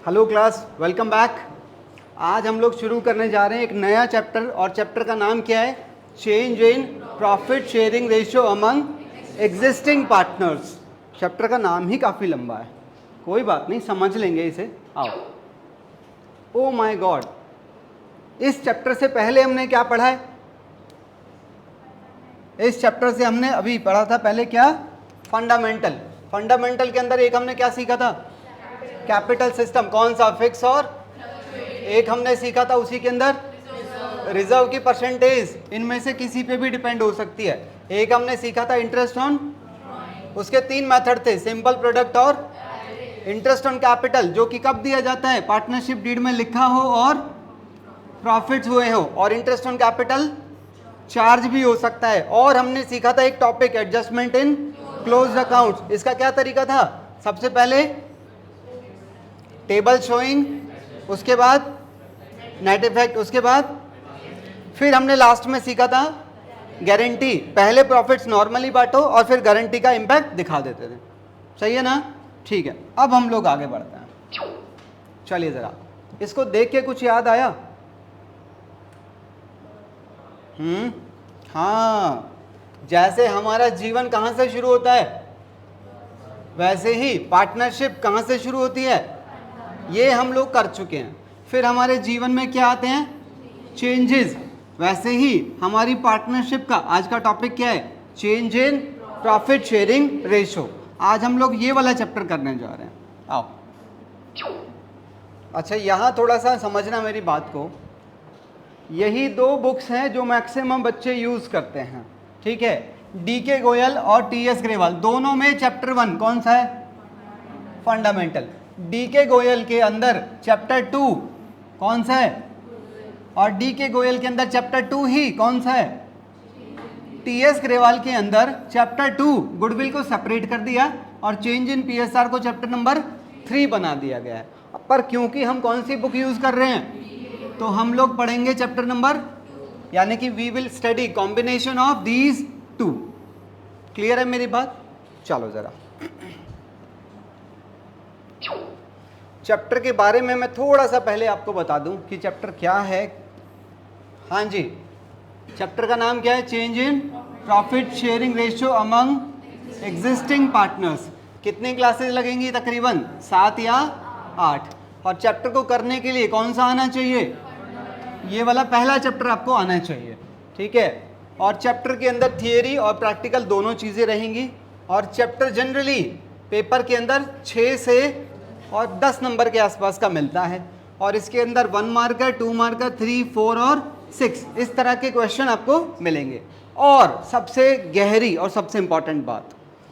Hello class, welcome back. आज हम लोग शुरू करने जा रहे हैं एक नया चैप्टर, और चैप्टर का नाम क्या है? Change in profit sharing ratio among existing partners. Chapter का नाम ही काफ़ी लंबा है, कोई बात नहीं, समझ लेंगे इसे। आओ। ओ माय गॉड, इस चैप्टर से पहले हमने क्या पढ़ा है? इस चैप्टर से हमने अभी पढ़ा था पहले क्या? फंडामेंटल। फंडामेंटल के अंदर एक हमने क्या सीखा था? Capital system. कौन सा? फिक्स। और एक हमने सीखा था उसी के अंदर रिजर्व की परसेंटेज, इनमें से किसी पे भी डिपेंड हो सकती है। एक हमने सीखा था इंटरेस्ट ऑन, उसके 3 मेथड थे, सिंपल प्रोडक्ट और इंटरेस्ट ऑन कैपिटल, जो कि कब दिया जाता है? पार्टनरशिप डीड में लिखा हो और प्रॉफिट्स हुए हो, और इंटरेस्ट ऑन कैपिटल चार्ज भी हो सकता है। और हमने सीखा था एक topic, adjustment in closed accounts. इसका क्या तरीका था? सबसे पहले टेबल शोइंग, उसके बाद नेट इफेक्ट, उसके बाद फिर हमने लास्ट में सीखा था गारंटी। पहले प्रॉफिट्स नॉर्मली बांटो और फिर गारंटी का इम्पैक्ट दिखा देते थे। सही है ना? ठीक है, अब हम लोग आगे बढ़ते हैं। चलिए जरा इसको देख के कुछ याद आया? हाँ, जैसे हमारा जीवन कहाँ से शुरू होता है, वैसे ही पार्टनरशिप कहाँ से शुरू होती है, ये हम लोग कर चुके हैं। फिर हमारे जीवन में क्या आते हैं? चेंजेस। वैसे ही हमारी पार्टनरशिप का आज का टॉपिक क्या है? Change in profit sharing ratio. आज हम लोग ये वाला चैप्टर करने जा रहे हैं। आओ। अच्छा, यहाँ थोड़ा सा समझना मेरी बात को। यही 2 बुक्स हैं जो मैक्सिमम बच्चे यूज़ करते हैं, ठीक है? DK गोयल और TS ग्रेवाल, दोनों में चैप्टर 1 कौन सा है? फंडामेंटल। DK गोयल के अंदर चैप्टर 2 कौन सा है? और DK गोयल के अंदर चैप्टर 2 ही कौन सा है? TS ग्रेवाल के अंदर चैप्टर 2 गुडविल को सेपरेट कर दिया और चेंज इन PSR को चैप्टर नंबर 3 बना दिया गया है। पर क्योंकि हम कौन सी बुक यूज़ कर रहे हैं, तो हम लोग पढ़ेंगे चैप्टर नंबर, यानी कि we will study combination of these 2। Clear है मेरी बात? चलो जरा चैप्टर के बारे में मैं थोड़ा सा पहले आपको बता दूं कि चैप्टर क्या है। हाँ जी, चैप्टर का नाम क्या है? Change in profit sharing ratio among existing partners. कितनी क्लासेस लगेंगी? तकरीबन 7 या 8। और चैप्टर को करने के लिए कौन सा आना चाहिए? ये वाला पहला चैप्टर आपको आना चाहिए, ठीक है? और चैप्टर के अंदर थियरी और प्रैक्टिकल दोनों चीज़ें रहेंगी। और चैप्टर जनरली पेपर के अंदर 6 से और 10 नंबर के आसपास का मिलता है। और इसके अंदर 1 मार्कर, 2 मार्कर, 3, 4 और 6 इस तरह के क्वेश्चन आपको मिलेंगे। और सबसे गहरी और सबसे इंपॉर्टेंट बात,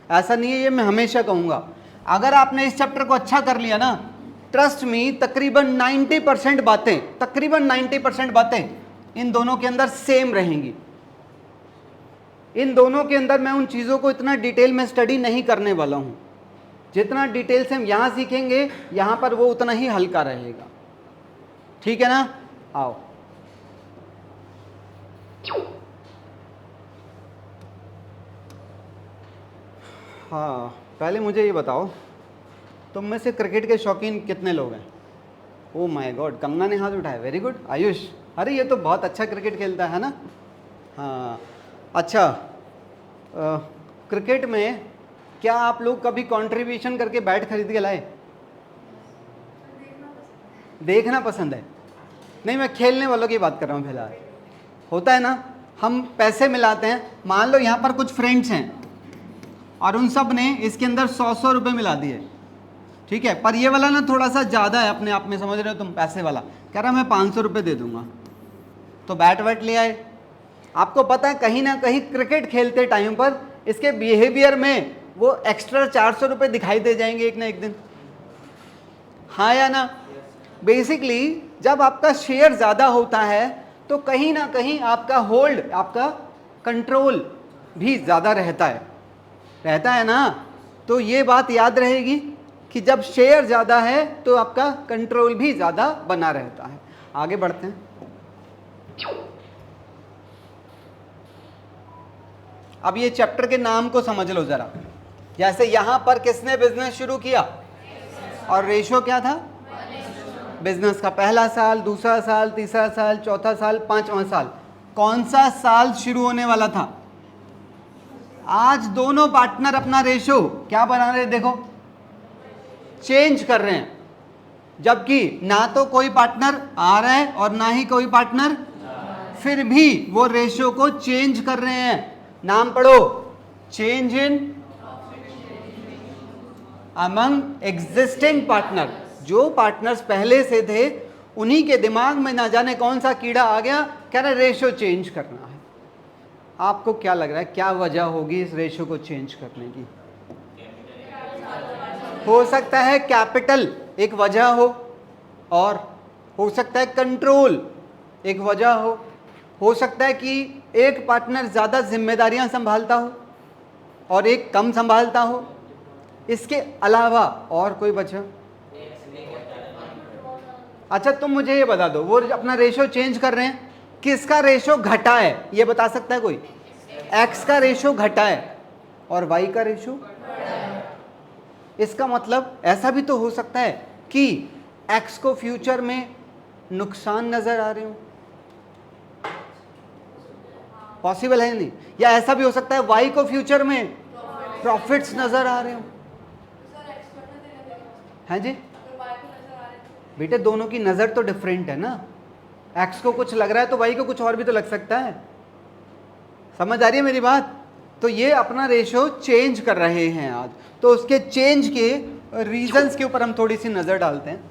ऐसा नहीं है, ये मैं हमेशा कहूँगा, अगर आपने इस चैप्टर को अच्छा कर लिया ना, ट्रस्ट मी, तकरीबन 90% बातें इन दोनों के अंदर सेम रहेंगी। इन दोनों के अंदर मैं उन चीज़ों को इतना डिटेल में स्टडी नहीं करने वाला हूँ। जितना डिटेल से हम यहाँ सीखेंगे, यहाँ पर वो उतना ही हल्का रहेगा, ठीक है ना? आओ। हाँ, पहले मुझे ये बताओ, तुम में से क्रिकेट के शौकीन कितने लोग हैं? ओ माय गॉड, कंगना ने हाथ उठाया, वेरी गुड। आयुष, अरे ये तो बहुत अच्छा क्रिकेट खेलता है ना? हाँ, अच्छा। क्रिकेट में क्या आप लोग कभी कंट्रीब्यूशन करके बैट खरीद के लाए? देखना पसंद है? नहीं, मैं खेलने वालों की बात कर रहा हूँ फिलहाल। होता है ना, हम पैसे मिलाते हैं। मान लो यहाँ पर कुछ फ्रेंड्स हैं और उन सब ने इसके अंदर 100 रुपये मिला दिए, ठीक है? पर ये वाला ना थोड़ा सा ज़्यादा है अपने आप में, समझ रहे हो तुम? पैसे वाला कह रहा मैं 500 रुपये दे दूंगा, तो बैट वैट ले आए। आपको पता है कहीं ना कहीं क्रिकेट खेलते टाइम पर इसके बिहेवियर में वो एक्स्ट्रा 400 रुपये दिखाई दे जाएंगे एक ना एक दिन, हाँ या ना? बेसिकली जब आपका शेयर ज़्यादा होता है तो कहीं ना कहीं आपका होल्ड, आपका कंट्रोल भी ज़्यादा रहता है ना? तो ये बात याद रहेगी कि जब शेयर ज़्यादा है तो आपका कंट्रोल भी ज़्यादा बना रहता है। आगे बढ़ते हैं। अब ये चैप्टर के नाम को समझ लो ज़रा। जैसे यहाँ पर किसने बिजनेस शुरू किया और रेशो क्या था? बिजनेस का पहला साल, दूसरा साल, तीसरा साल, चौथा साल, पांचवा साल, कौन सा साल शुरू होने वाला था? आज दोनों पार्टनर अपना रेशो क्या बना रहे हैं? देखो, चेंज कर रहे हैं, जबकि ना तो कोई पार्टनर आ रहा है और ना ही कोई पार्टनर, फिर भी वो रेशो को चेंज कर रहे हैं। नाम पढ़ो, change in among existing partner. जो पार्टनर्स पहले से थे उन्हीं के दिमाग में ना जाने कौन सा कीड़ा आ गया, कह रहे रेशो चेंज करना है। आपको क्या लग रहा है क्या वजह होगी इस रेशो को चेंज करने की? हो सकता है कैपिटल एक वजह हो हो सकता है कंट्रोल एक वजह हो सकता है कि एक पार्टनर ज़्यादा जिम्मेदारियां संभालता हो और एक कम संभालता हो। इसके अलावा और कोई वजह? अच्छा, तुम मुझे ये बता दो, वो अपना रेशो चेंज कर रहे हैं, किसका रेशो घटा है ये बता सकता है कोई? एक्स का रेशो घटा है और वाई का रेशो। इसका मतलब ऐसा भी तो हो सकता है कि एक्स को फ्यूचर में नुकसान नजर आ रहे हो, पॉसिबल है नहीं? या ऐसा भी हो सकता है वाई को फ्यूचर में प्रॉफिट्स नजर आ रहे हो। हैं जी बेटे, दोनों की नज़र तो डिफरेंट है ना। एक्स को कुछ लग रहा है तो वाई को कुछ और भी तो लग सकता है। समझ आ रही है मेरी बात? तो ये अपना रेशो चेंज कर रहे हैं आज, तो उसके चेंज के रीजंस के ऊपर हम थोड़ी सी नज़र डालते हैं।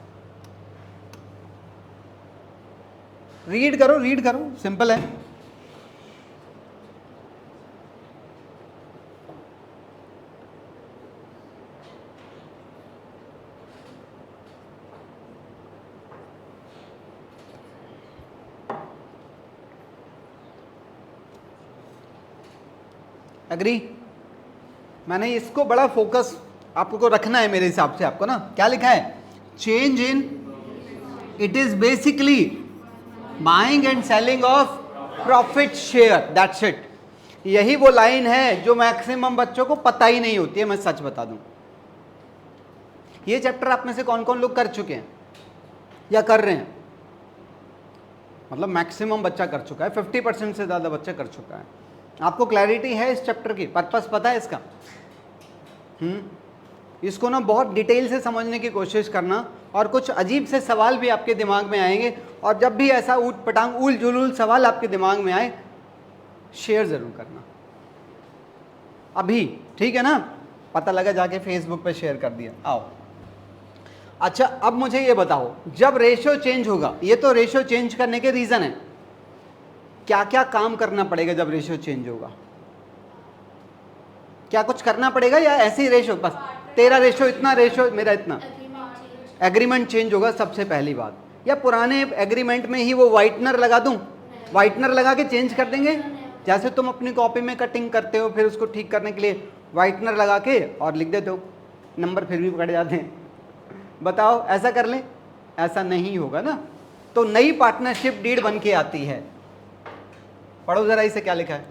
रीड करो, सिंपल है। एग्री? मैंने इसको बड़ा फोकस आपको रखना है मेरे हिसाब से। आपको ना क्या लिखा है? Change in, it is basically buying and selling of profit share, that's it. यही वो लाइन है जो मैक्सिमम बच्चों को पता ही नहीं होती है, मैं सच बता दूं। ये चैप्टर आप में से कौन कौन लोग कर चुके हैं या कर रहे हैं? मतलब मैक्सिमम बच्चा कर चुका है, 50% से ज़्यादा बच्चा कर चुका है। आपको क्लैरिटी है इस चैप्टर की? पर्पस पता है इसका? इसको ना बहुत डिटेल से समझने की कोशिश करना, और कुछ अजीब से सवाल भी आपके दिमाग में आएंगे, और जब भी ऐसा ऊट पटांग उल जुलूल सवाल आपके दिमाग में आए, शेयर ज़रूर करना अभी, ठीक है ना? पता लगा जाके फेसबुक पे शेयर कर दिया। आओ, अच्छा अब मुझे ये बताओ, जब रेशो चेंज होगा, ये तो रेशो चेंज करने के रीज़न है, क्या क्या काम करना पड़ेगा जब रेशो चेंज होगा? क्या कुछ करना पड़ेगा या ऐसे ही रेशो, बस तेरा रेशो इतना, रेशो मेरा इतना? एग्रीमेंट चेंज होगा सबसे पहली बात। या पुराने एग्रीमेंट में ही वो वाइटनर लगा दूं, वाइटनर लगा के चेंज कर देंगे। जैसे तुम अपनी कॉपी में कटिंग करते हो, फिर उसको ठीक करने के लिए वाइटनर लगा के और लिख देते हो, नंबर फिर भी पकड़ जाते हैं। बताओ ऐसा कर लें? ऐसा नहीं होगा ना। तो नई पार्टनरशिप डीड बन के आती है। पढ़ो जरा इसे क्या लिखा है।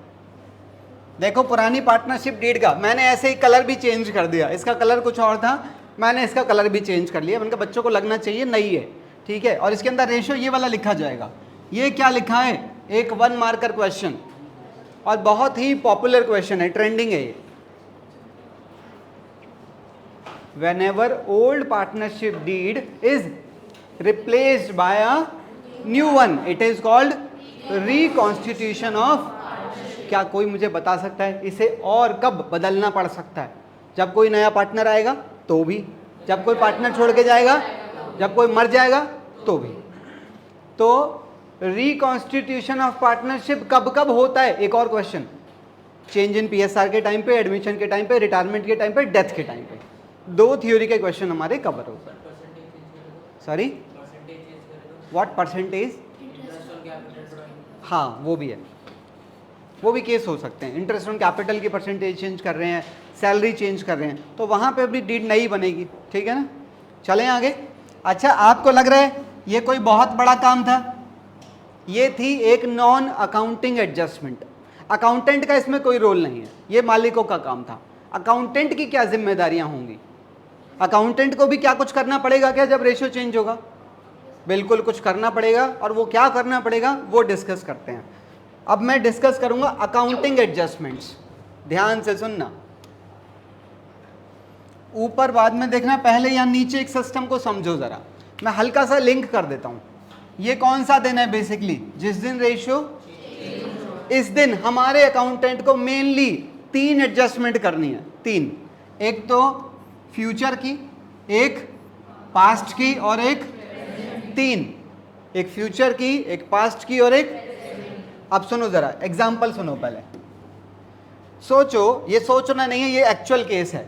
देखो, पुरानी पार्टनरशिप डीड का मैंने ऐसे ही कलर भी चेंज कर दिया। इसका कलर कुछ और था, मैंने इसका कलर भी चेंज कर लिया। मैंने कहा बच्चों को लगना चाहिए नई है, ठीक है। और इसके अंदर रेशो ये वाला लिखा जाएगा। ये क्या लिखा है? एक 1 मार्कर क्वेश्चन, और बहुत ही पॉपुलर क्वेश्चन है, ट्रेंडिंग है ये। Whenever old partnership deed is replaced by a new one, it is called reconstitution of। क्या कोई मुझे बता सकता है इसे और कब बदलना पड़ सकता है? जब कोई नया पार्टनर आएगा तो भी, जब कोई पार्टनर छोड़ के जाएगा, जब कोई मर जाएगा तो भी। तो रिकॉन्स्टिट्यूशन ऑफ पार्टनरशिप कब कब होता है? एक और क्वेश्चन, चेंज इन PSR के टाइम पे, एडमिशन के टाइम पे, रिटायरमेंट के टाइम पे, डेथ के टाइम पे। 2 थ्योरी के क्वेश्चन हमारे कवर हो गए। Sorry, what percentage? हाँ वो भी है, वो भी केस हो सकते हैं। इंटरेस्ट ऑन कैपिटल की परसेंटेज चेंज कर रहे हैं, सैलरी चेंज कर रहे हैं, तो वहाँ पे भी डीड नई बनेगी, ठीक है ना। चलें आगे। अच्छा, आपको लग रहा है ये कोई बहुत बड़ा काम था? ये थी एक नॉन अकाउंटिंग एडजस्टमेंट। अकाउंटेंट का इसमें कोई रोल नहीं है, ये मालिकों का काम था। अकाउंटेंट की क्या जिम्मेदारियां होंगी? अकाउंटेंट को भी क्या कुछ करना पड़ेगा क्या जब रेशियो चेंज होगा? बिल्कुल कुछ करना पड़ेगा, और वो क्या करना पड़ेगा वो डिस्कस करते हैं। अब मैं डिस्कस करूंगा अकाउंटिंग एडजस्टमेंट्स। ध्यान से सुनना, ऊपर बाद में देखना, पहले यहाँ नीचे एक सिस्टम को समझो जरा। मैं हल्का सा लिंक कर देता हूं। ये कौन सा दिन है बेसिकली, जिस दिन रेशियो, इस दिन हमारे अकाउंटेंट को मेनली 3 एडजस्टमेंट करनी है। 3, एक तो फ्यूचर की, एक पास्ट की, और एक 3, एक फ्यूचर की, एक पास्ट की, और एक, अब सुनो जरा एग्जाम्पल सुनो। पहले सोचो, ये सोचना नहीं है, ये एक्चुअल केस है।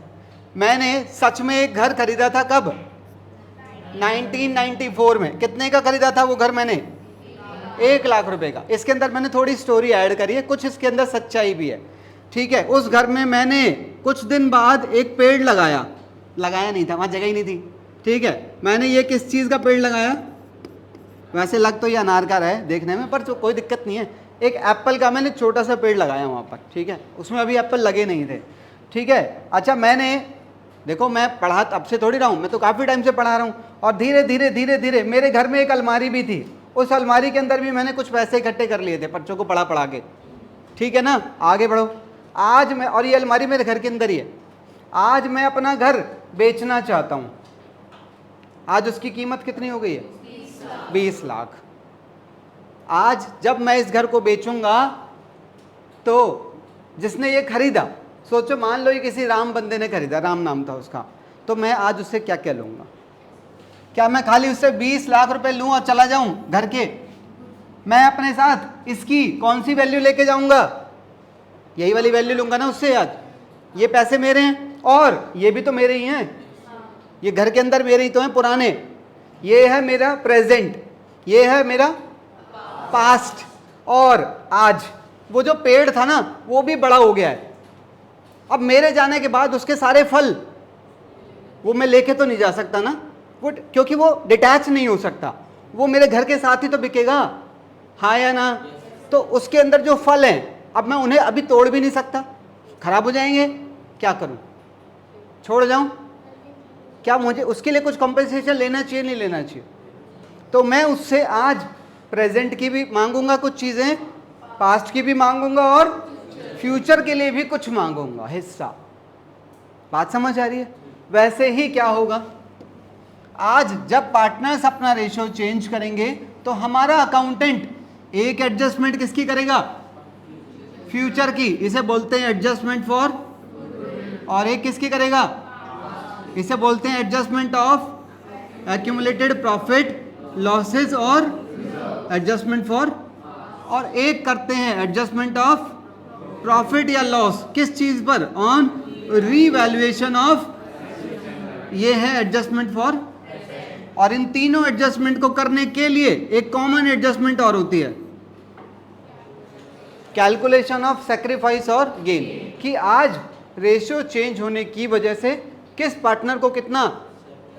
मैंने सच में एक घर खरीदा था, कब, 1994 में। कितने का खरीदा था वो घर मैंने, 1 लाख रुपए का। इसके अंदर मैंने थोड़ी स्टोरी ऐड करी है, कुछ इसके अंदर सच्चाई भी है, ठीक है। उस घर में मैंने कुछ दिन बाद एक पेड़ लगाया नहीं था, वहाँ जगह ही नहीं थी, ठीक है। मैंने ये किस चीज़ का पेड़ लगाया, वैसे लग तो ये अनार का रहा है देखने में, पर तो कोई दिक्कत नहीं है। एक एप्पल का मैंने छोटा सा पेड़ लगाया वहाँ पर, ठीक है। उसमें अभी एप्पल लगे नहीं थे, ठीक है। अच्छा, मैंने देखो, मैं पढ़ा अब से थोड़ी रहा हूँ, मैं तो काफ़ी टाइम से पढ़ा रहा हूँ। और धीरे धीरे धीरे धीरे मेरे घर में एक अलमारी भी थी, उस अलमारी के अंदर भी मैंने कुछ पैसे इकट्ठे कर लिए थे बच्चों को पढ़ा के, ठीक है ना। आगे बढ़ो, आज मैं, और ये अलमारी मेरे घर के अंदर ही है, आज मैं अपना घर बेचना चाहता हूँ। आज उसकी कीमत कितनी हो गई है, 20 लाख। आज जब मैं इस घर को बेचूंगा तो जिसने ये खरीदा, सोचो मान लो ये किसी राम बंदे ने खरीदा, राम नाम था उसका, तो मैं आज उससे क्या क्या लूँगा? क्या मैं खाली उससे 20 लाख रुपए लूँ और चला जाऊँ घर के? मैं अपने साथ इसकी कौन सी वैल्यू लेके जाऊँगा? यही वाली वैल्यू लूँगा ना उससे। आज ये पैसे मेरे हैं और ये भी तो मेरे ही हैं, ये घर के अंदर मेरे ही तो हैं पुराने। ये है मेरा प्रेजेंट, ये है मेरा पास्ट, और आज वो जो पेड़ था ना वो भी बड़ा हो गया है। अब मेरे जाने के बाद उसके सारे फल वो मैं लेके तो नहीं जा सकता ना, वो क्योंकि वो डिटैच नहीं हो सकता, वो मेरे घर के साथ ही तो बिकेगा, हाँ या ना। तो उसके अंदर जो फल हैं अब मैं उन्हें अभी तोड़ भी नहीं सकता, खराब हो जाएंगे। क्या करूं, छोड़ जाऊं? क्या मुझे उसके लिए कुछ कंपनसेशन लेना चाहिए, नहीं लेना चाहिए? तो मैं उससे आज प्रेजेंट की भी मांगूंगा कुछ चीज़ें, पास्ट की भी मांगूंगा, और फ्यूचर के लिए भी कुछ मांगूंगा हिस्सा। बात समझ आ रही है? वैसे ही क्या होगा, आज जब पार्टनर्स अपना रेशियो चेंज करेंगे तो हमारा अकाउंटेंट एक एडजस्टमेंट किसकी करेगा, फ्यूचर की, इसे बोलते हैं एडजस्टमेंट फॉर, और एक किसकी करेगा, इसे बोलते हैं adjustment of accumulated profit losses, और एडजस्टमेंट फॉर, और एक करते हैं एडजस्टमेंट ऑफ प्रॉफिट या लॉस, किस चीज पर, ऑन रीवैल्यूएशन ऑफ, ये है एडजस्टमेंट फॉर। और इन तीनों एडजस्टमेंट को करने के लिए एक कॉमन एडजस्टमेंट और होती है, कैलकुलेशन ऑफ सैक्रिफाइस और गेन, कि आज रेशियो चेंज होने की वजह से किस पार्टनर को कितना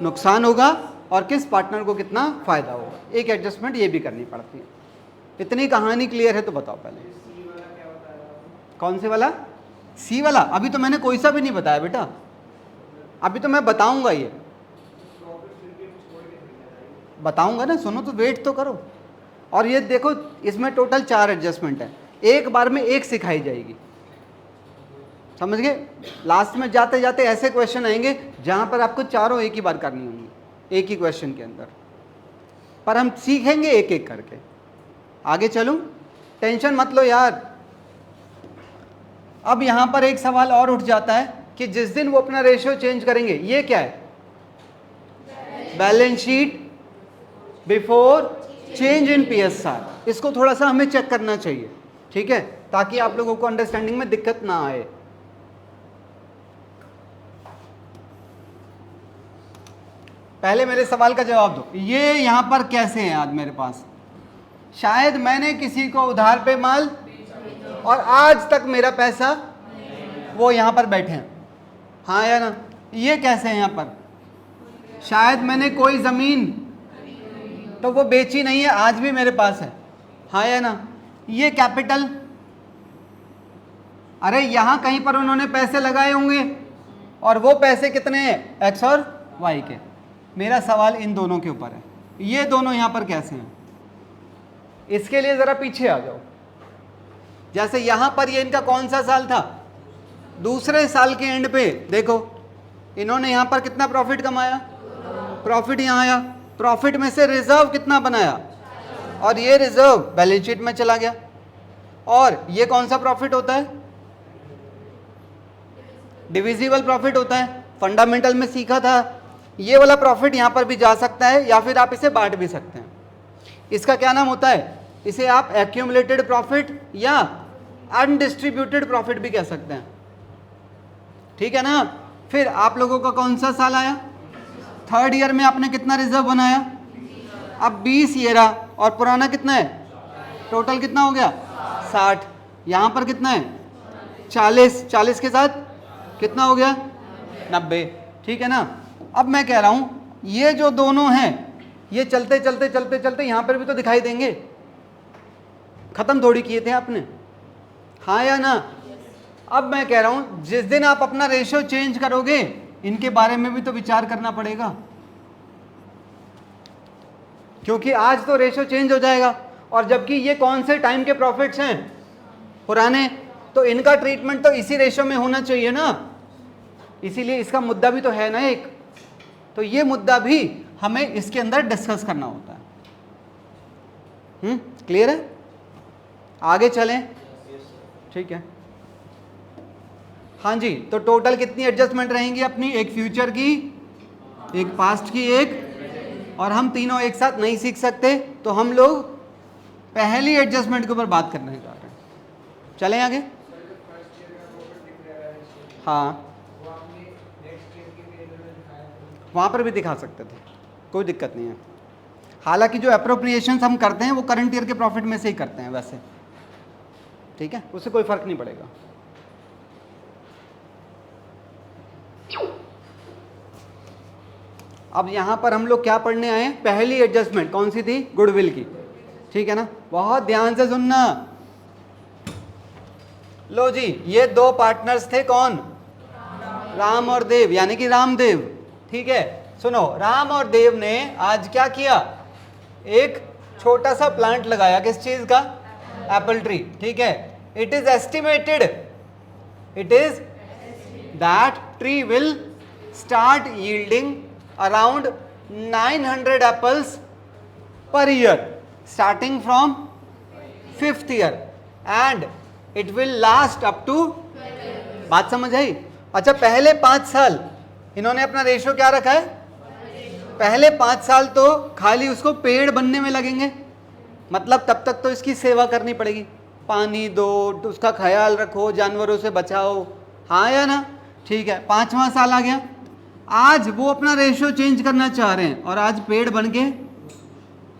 नुकसान होगा और किस पार्टनर को कितना फायदा होगा। एक एडजस्टमेंट ये भी करनी पड़ती है। इतनी कहानी क्लियर है तो बताओ पहले, कौन से वाला, सी वाला? अभी तो मैंने कोई सा भी नहीं बताया बेटा, अभी तो मैं बताऊंगा, ये बताऊंगा ना, सुनो तो, वेट तो करो। और ये देखो, इसमें टोटल 4 एडजस्टमेंट है, एक बार में एक सिखाई जाएगी, समझ गए? लास्ट में जाते जाते ऐसे क्वेश्चन आएंगे जहां पर आपको चारों एक ही बार करनी होंगी, एक ही क्वेश्चन के अंदर, पर हम सीखेंगे एक एक करके। आगे चलूं, टेंशन मत लो यार। अब यहां पर एक सवाल और उठ जाता है कि जिस दिन वो अपना रेशियो चेंज करेंगे, ये क्या है, balance sheet before change in PSR। इसको थोड़ा सा हमें चेक करना चाहिए, ठीक है, ताकि आप लोगों को अंडरस्टैंडिंग में दिक्कत ना आए। पहले मेरे सवाल का जवाब दो, ये यहां पर कैसे है? आज मेरे पास शायद मैंने किसी को उधार पे माल, और आज तक मेरा पैसा, वो यहां पर बैठे हैं, हाँ या ना? ये कैसे है? यहां पर शायद मैंने कोई जमीन तो वो बेची नहीं है, आज भी मेरे पास है, हाँ या ना? ये कैपिटल, अरे यहां कहीं पर उन्होंने पैसे लगाए होंगे, और वो पैसे कितने हैं, X और Y के। मेरा सवाल इन दोनों के ऊपर है, ये दोनों यहां पर कैसे हैं, इसके लिए जरा पीछे आ जाओ। जैसे यहां पर ये इनका कौन सा साल था, दूसरे साल के एंड पे देखो इन्होंने यहां पर कितना प्रॉफिट कमाया, प्रॉफिट यहां आया, प्रॉफिट में से रिजर्व कितना बनाया, और ये रिजर्व बैलेंस शीट में चला गया। और ये कौन सा प्रॉफिट होता है, डिविजिबल प्रॉफिट होता है, फंडामेंटल में सीखा था। ये वाला प्रॉफिट यहां पर भी जा सकता है या फिर आप इसे बांट भी सकते हैं। इसका क्या नाम होता है, इसे आप एक्यूमुलेटेड प्रॉफिट या अनडिस्ट्रीब्यूटेड प्रॉफिट भी कह सकते हैं, ठीक है ना। फिर आप लोगों का कौन सा साल आया, थर्ड ईयर में आपने कितना रिजर्व बनाया, अब 20 ये रहा, और पुराना कितना है, टोटल कितना हो गया 60, यहां पर कितना है 40, 40 के साथ कितना हो गया 90, ठीक है ना। अब मैं कह रहा हूं ये जो दोनों हैं ये चलते चलते चलते चलते यहां पर भी तो दिखाई देंगे, खत्म थोड़ी किए थे आपने, हाँ या ना। अब मैं कह रहा हूं जिस दिन आप अपना रेशियो चेंज करोगे इनके बारे में भी तो विचार करना पड़ेगा, क्योंकि आज तो रेशियो चेंज हो जाएगा, और जबकि ये कौन से टाइम के प्रॉफिट्स हैं, पुराने, तो इनका ट्रीटमेंट तो इसी रेशियो में होना चाहिए ना, इसीलिए इसका मुद्दा भी तो है ना एक, तो ये मुद्दा भी हमें इसके अंदर डिस्कस करना होता है। क्लियर है, आगे चलें, ठीक है। हाँ जी, तो टोटल कितनी एडजस्टमेंट रहेंगी अपनी, एक फ्यूचर की, एक पास्ट की, एक, और हम तीनों एक साथ नहीं सीख सकते, तो हम लोग पहली एडजस्टमेंट के ऊपर बात करने जा रहे हैं। चलें आगे, हाँ वहाँ पर भी दिखा सकते थे, कोई दिक्कत नहीं है। हालांकि जो अप्रोप्रिएशंस हम करते हैं वो करंट ईयर के प्रॉफिट में से ही करते हैं वैसे, ठीक है, उससे कोई फर्क नहीं पड़ेगा। अब यहां पर हम लोग क्या पढ़ने आए, पहली एडजस्टमेंट कौन सी थी, गुडविल की, ठीक है ना, बहुत ध्यान से सुनना। लो जी, ये दो पार्टनर्स थे, कौन, राम और देव, यानी कि रामदेव, ठीक है। सुनो, राम और देव ने आज क्या किया, एक छोटा सा प्लांट लगाया, किस चीज का, एप्पल ट्री, ठीक है। It is estimated, it is that tree will start yielding around 900 apples per year starting from 5th year and it will last up to, बात समझ आई। अच्छा, पहले 5 साल इन्होंने अपना रेशियो क्या रखा है, पहले 5 साल तो खाली उसको पेड़ बनने में लगेंगे, मतलब तब तक तो इसकी सेवा करनी पड़ेगी, पानी दो, उसका ख्याल रखो, जानवरों से बचाओ, हाँ या ना, ठीक है। 5वां साल आ गया, आज वो अपना रेशियो चेंज करना चाह रहे हैं और आज पेड़ बन के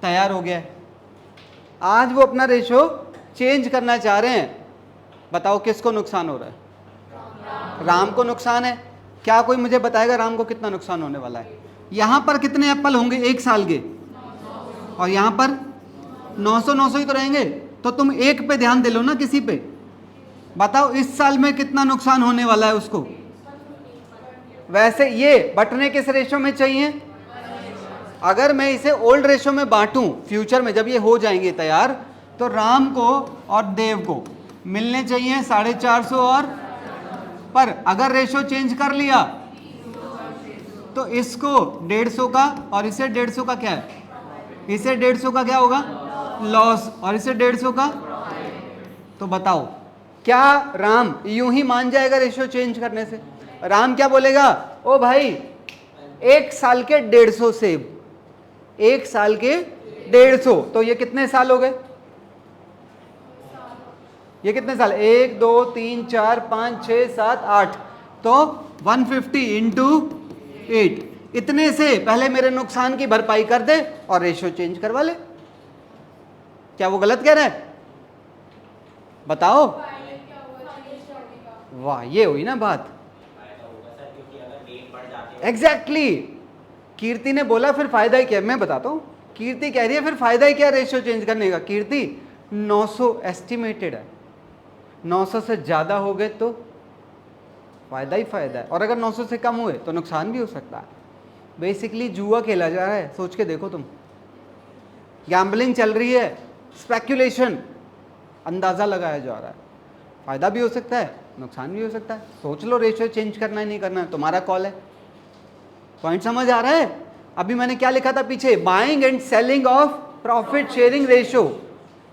तैयार हो गया है, आज वो अपना रेशियो चेंज करना चाह रहे हैं। बताओ किसको नुकसान हो रहा है, राम को नुकसान है। क्या कोई मुझे बताएगा राम को कितना नुकसान होने वाला है। यहां पर कितने एप्पल होंगे एक साल के, और यहां पर 900 ही तो रहेंगे, तो तुम एक पे ध्यान दे लो ना, किसी पे बताओ इस साल में कितना नुकसान होने वाला है उसको। वैसे ये बटने किस रेशो में चाहिए, अगर मैं इसे ओल्ड रेशो में बांटूं, फ्यूचर में जब ये हो जाएंगे तैयार, तो राम को और देव को मिलने चाहिए 450 और, पर अगर रेशो चेंज कर लिया तो इसको 150 का और इसे 150 का क्या है, इसे 150 का क्या होगा लॉस, और इसे 150 का। तो बताओ क्या राम यूं ही मान जाएगा रेशियो चेंज करने से। राम क्या बोलेगा, ओ भाई एक साल के 150 सेब, एक साल के 150, तो ये कितने साल हो गए, ये कितने साल, 1 2 3 4 5 6 7 8, तो 150 इंटू 8, इतने से पहले मेरे नुकसान की भरपाई कर दे और रेशियो चेंज करवा ले। क्या वो गलत कह रहा है, बताओ। वाह, ये हुई ना बात, एग्जैक्टली कीर्ति ने बोला फिर फायदा ही क्या, मैं बताता हूं, कीर्ति कह रही है फिर फायदा ही क्या रेशियो चेंज करने का। कीर्ति 900 एस्टिमेटेड है, 900 से ज्यादा हो गए तो फायदा ही फायदा है, और अगर 900 से कम हुए तो नुकसान भी हो सकता है। बेसिकली जुआ खेला जा रहा है, सोच के देखो तुम, गैम्बलिंग चल रही है, स्पेक्यूलेशन, अंदाज़ा लगाया जा रहा है, फ़ायदा भी हो सकता है, नुकसान भी हो सकता है। सोच लो रेशियो चेंज करना है नहीं करना है, तुम्हारा कॉल है। पॉइंट समझ आ रहा है? अभी मैंने क्या लिखा था पीछे, buying and selling of profit sharing ratio,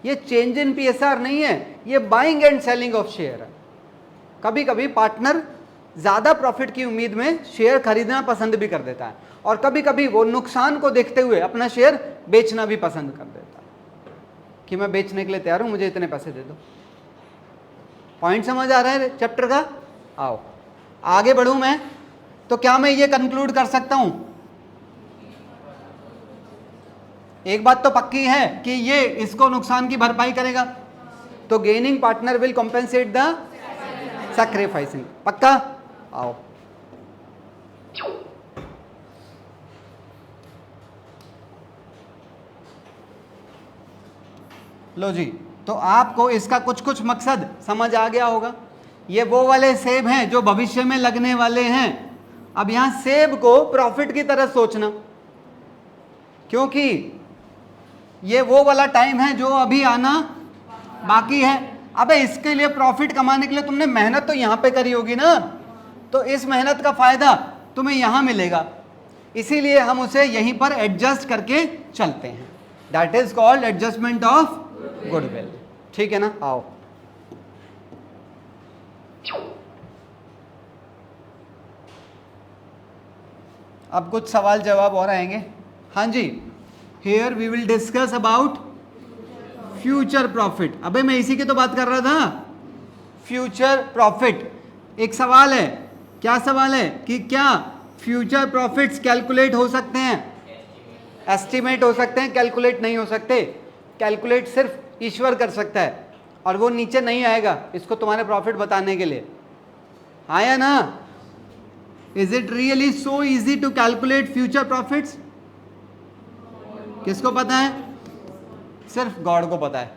ये चेंज इन पीएसआर नहीं है, ये buying and selling of share है। कभी कभी पार्टनर ज़्यादा प्रॉफिट की उम्मीद में शेयर खरीदना पसंद भी कर देता है, और कभी कभी वो नुकसान को देखते हुए अपना शेयर बेचना भी पसंद कर देता है कि मैं बेचने के लिए तैयार हूं, मुझे इतने पैसे दे दो। पॉइंट समझ आ रहा है चैप्टर का? आओ आगे बढ़ूं मैं, तो क्या मैं ये कंक्लूड कर सकता हूं, एक बात तो पक्की है कि ये इसको नुकसान की भरपाई करेगा, तो gaining partner will compensate the sacrificing, पक्का? आओ लो जी, तो आपको इसका कुछ कुछ मकसद समझ आ गया होगा। ये वो वाले सेब हैं जो भविष्य में लगने वाले हैं। अब यहां सेब को प्रॉफिट की तरह सोचना, क्योंकि ये वो वाला टाइम है जो अभी आना बाकी है। अबे इसके लिए प्रॉफिट कमाने के लिए तुमने मेहनत तो यहां पे करी होगी ना, तो इस मेहनत का फायदा तुम्हें यहां मिलेगा, इसीलिए हम उसे यहीं पर एडजस्ट करके चलते हैं। That is called adjustment of goodwill, ठीक है ना? आओ अब कुछ सवाल जवाब और आएंगे। हाँ जी, here we will discuss about future profit. अबे मैं इसी की तो बात कर रहा था, फ्यूचर प्रॉफिट। एक सवाल है, क्या सवाल है कि क्या फ्यूचर प्रॉफिट्स कैलकुलेट हो सकते हैं? एस्टिमेट हो सकते हैं, कैलकुलेट नहीं हो सकते। कैलकुलेट सिर्फ ईश्वर कर सकता है, और वो नीचे नहीं आएगा इसको तुम्हारे प्रॉफिट बताने के लिए, आया ना? Is it really so easy to calculate future profits? किसको पता है? सिर्फ गॉड को पता है,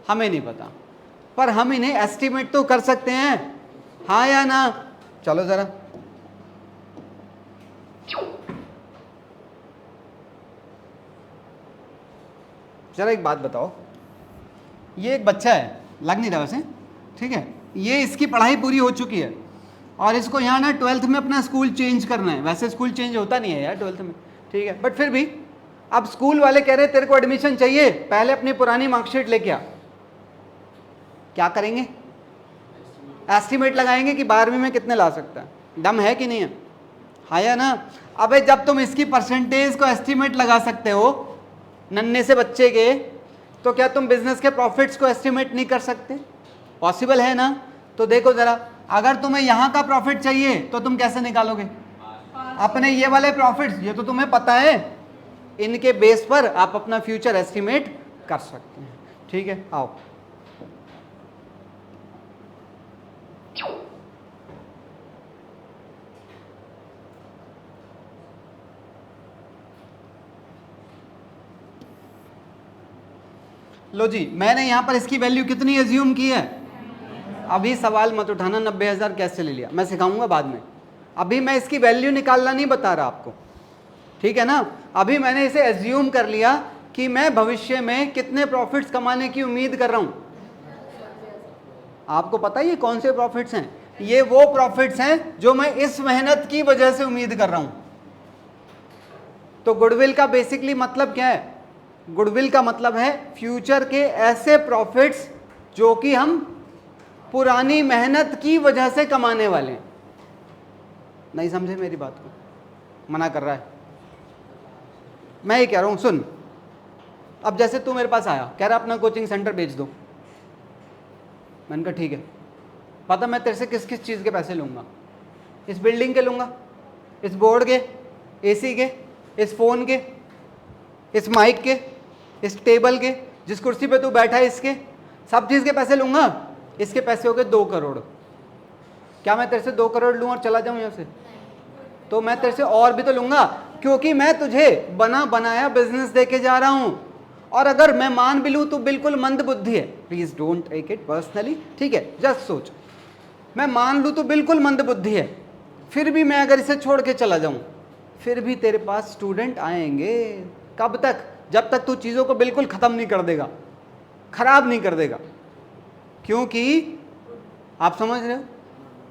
हमें नहीं पता, पर हम इन्हें एस्टिमेट तो कर सकते हैं, हाँ या ना? चलो जरा एक बात बताओ, ये एक बच्चा है, लग नहीं रहा वैसे, ठीक है, ये इसकी पढ़ाई पूरी हो चुकी है, और इसको यहाँ ना 12th में अपना स्कूल चेंज करना है। वैसे स्कूल चेंज होता नहीं है यार 12th में, ठीक है, बट फिर भी अब स्कूल वाले कह रहे हैं तेरे को एडमिशन चाहिए, पहले अपनी पुरानी मार्कशीट लेके आ। क्या करेंगे? एस्टिमेट लगाएंगे कि 12वीं में कितने ला सकता है, दम है कि नहीं है, हाँ या ना? अबे जब तुम इसकी परसेंटेज को एस्टिमेट लगा सकते हो नन्हे से बच्चे के, तो क्या तुम बिजनेस के प्रॉफिट्स को एस्टिमेट नहीं कर सकते? पॉसिबल है ना? तो देखो जरा, अगर तुम्हें यहाँ का प्रॉफिट चाहिए तो तुम कैसे निकालोगे? अपने ये वाले प्रॉफिट्स, ये तो तुम्हें पता है, इनके बेस पर आप अपना फ्यूचर एस्टिमेट कर सकते हैं, ठीक है? आओ लो जी, मैंने यहां पर इसकी वैल्यू कितनी एज्यूम की है? अभी सवाल मत उठाना 90,000 कैसे ले लिया, मैं सिखाऊंगा बाद में। अभी मैं इसकी वैल्यू निकालना नहीं बता रहा आपको, ठीक है ना? अभी मैंने इसे एज्यूम कर लिया कि मैं भविष्य में कितने प्रॉफिट्स कमाने की उम्मीद कर रहा हूं। आपको पता है ये कौन से प्रॉफिट्स हैं? ये वो प्रॉफिट्स हैं जो मैं इस मेहनत की वजह से उम्मीद कर रहा हूं। तो गुडविल का बेसिकली मतलब क्या है? गुडविल का मतलब है फ्यूचर के ऐसे प्रॉफिट्स जो कि हम पुरानी मेहनत की वजह से कमाने वाले हैं। नहीं समझे मेरी बात को? मना कर रहा है। मैं ये कह रहा हूं, सुन, अब जैसे तू मेरे पास आया, कह रहा अपना कोचिंग सेंटर बेच दो। मैंने कहा ठीक है, पता मैं तेरे से किस किस चीज़ के पैसे लूँगा? इस बिल्डिंग के लूँगा, इस बोर्ड के, एसी के, इस फ़ोन के, इस माइक के, इस टेबल के, जिस कुर्सी पे तू बैठा है इसके, सब चीज़ के पैसे लूँगा। इसके पैसे हो गए 2 करोड़। क्या मैं तेरे से 2 करोड़ लूँ और चला जाऊँ यहाँ से? तो मैं तेरे से और भी तो लूँगा, क्योंकि मैं तुझे बना बनाया बिजनेस दे के जा रहा हूँ। और अगर मैं मान भी लूँ तो बिल्कुल मंद बुद्धि है, please don't take it personally, ठीक है? जस्ट सोच, मैं मान लूँ तो बिल्कुल मंद बुद्धि है, फिर भी मैं अगर इसे छोड़ के चला जाऊँ, फिर भी तेरे पास स्टूडेंट आएंगे। कब तक? जब तक तू चीज़ों को बिल्कुल ख़त्म नहीं कर देगा, खराब नहीं कर देगा। क्योंकि आप समझ रहे हो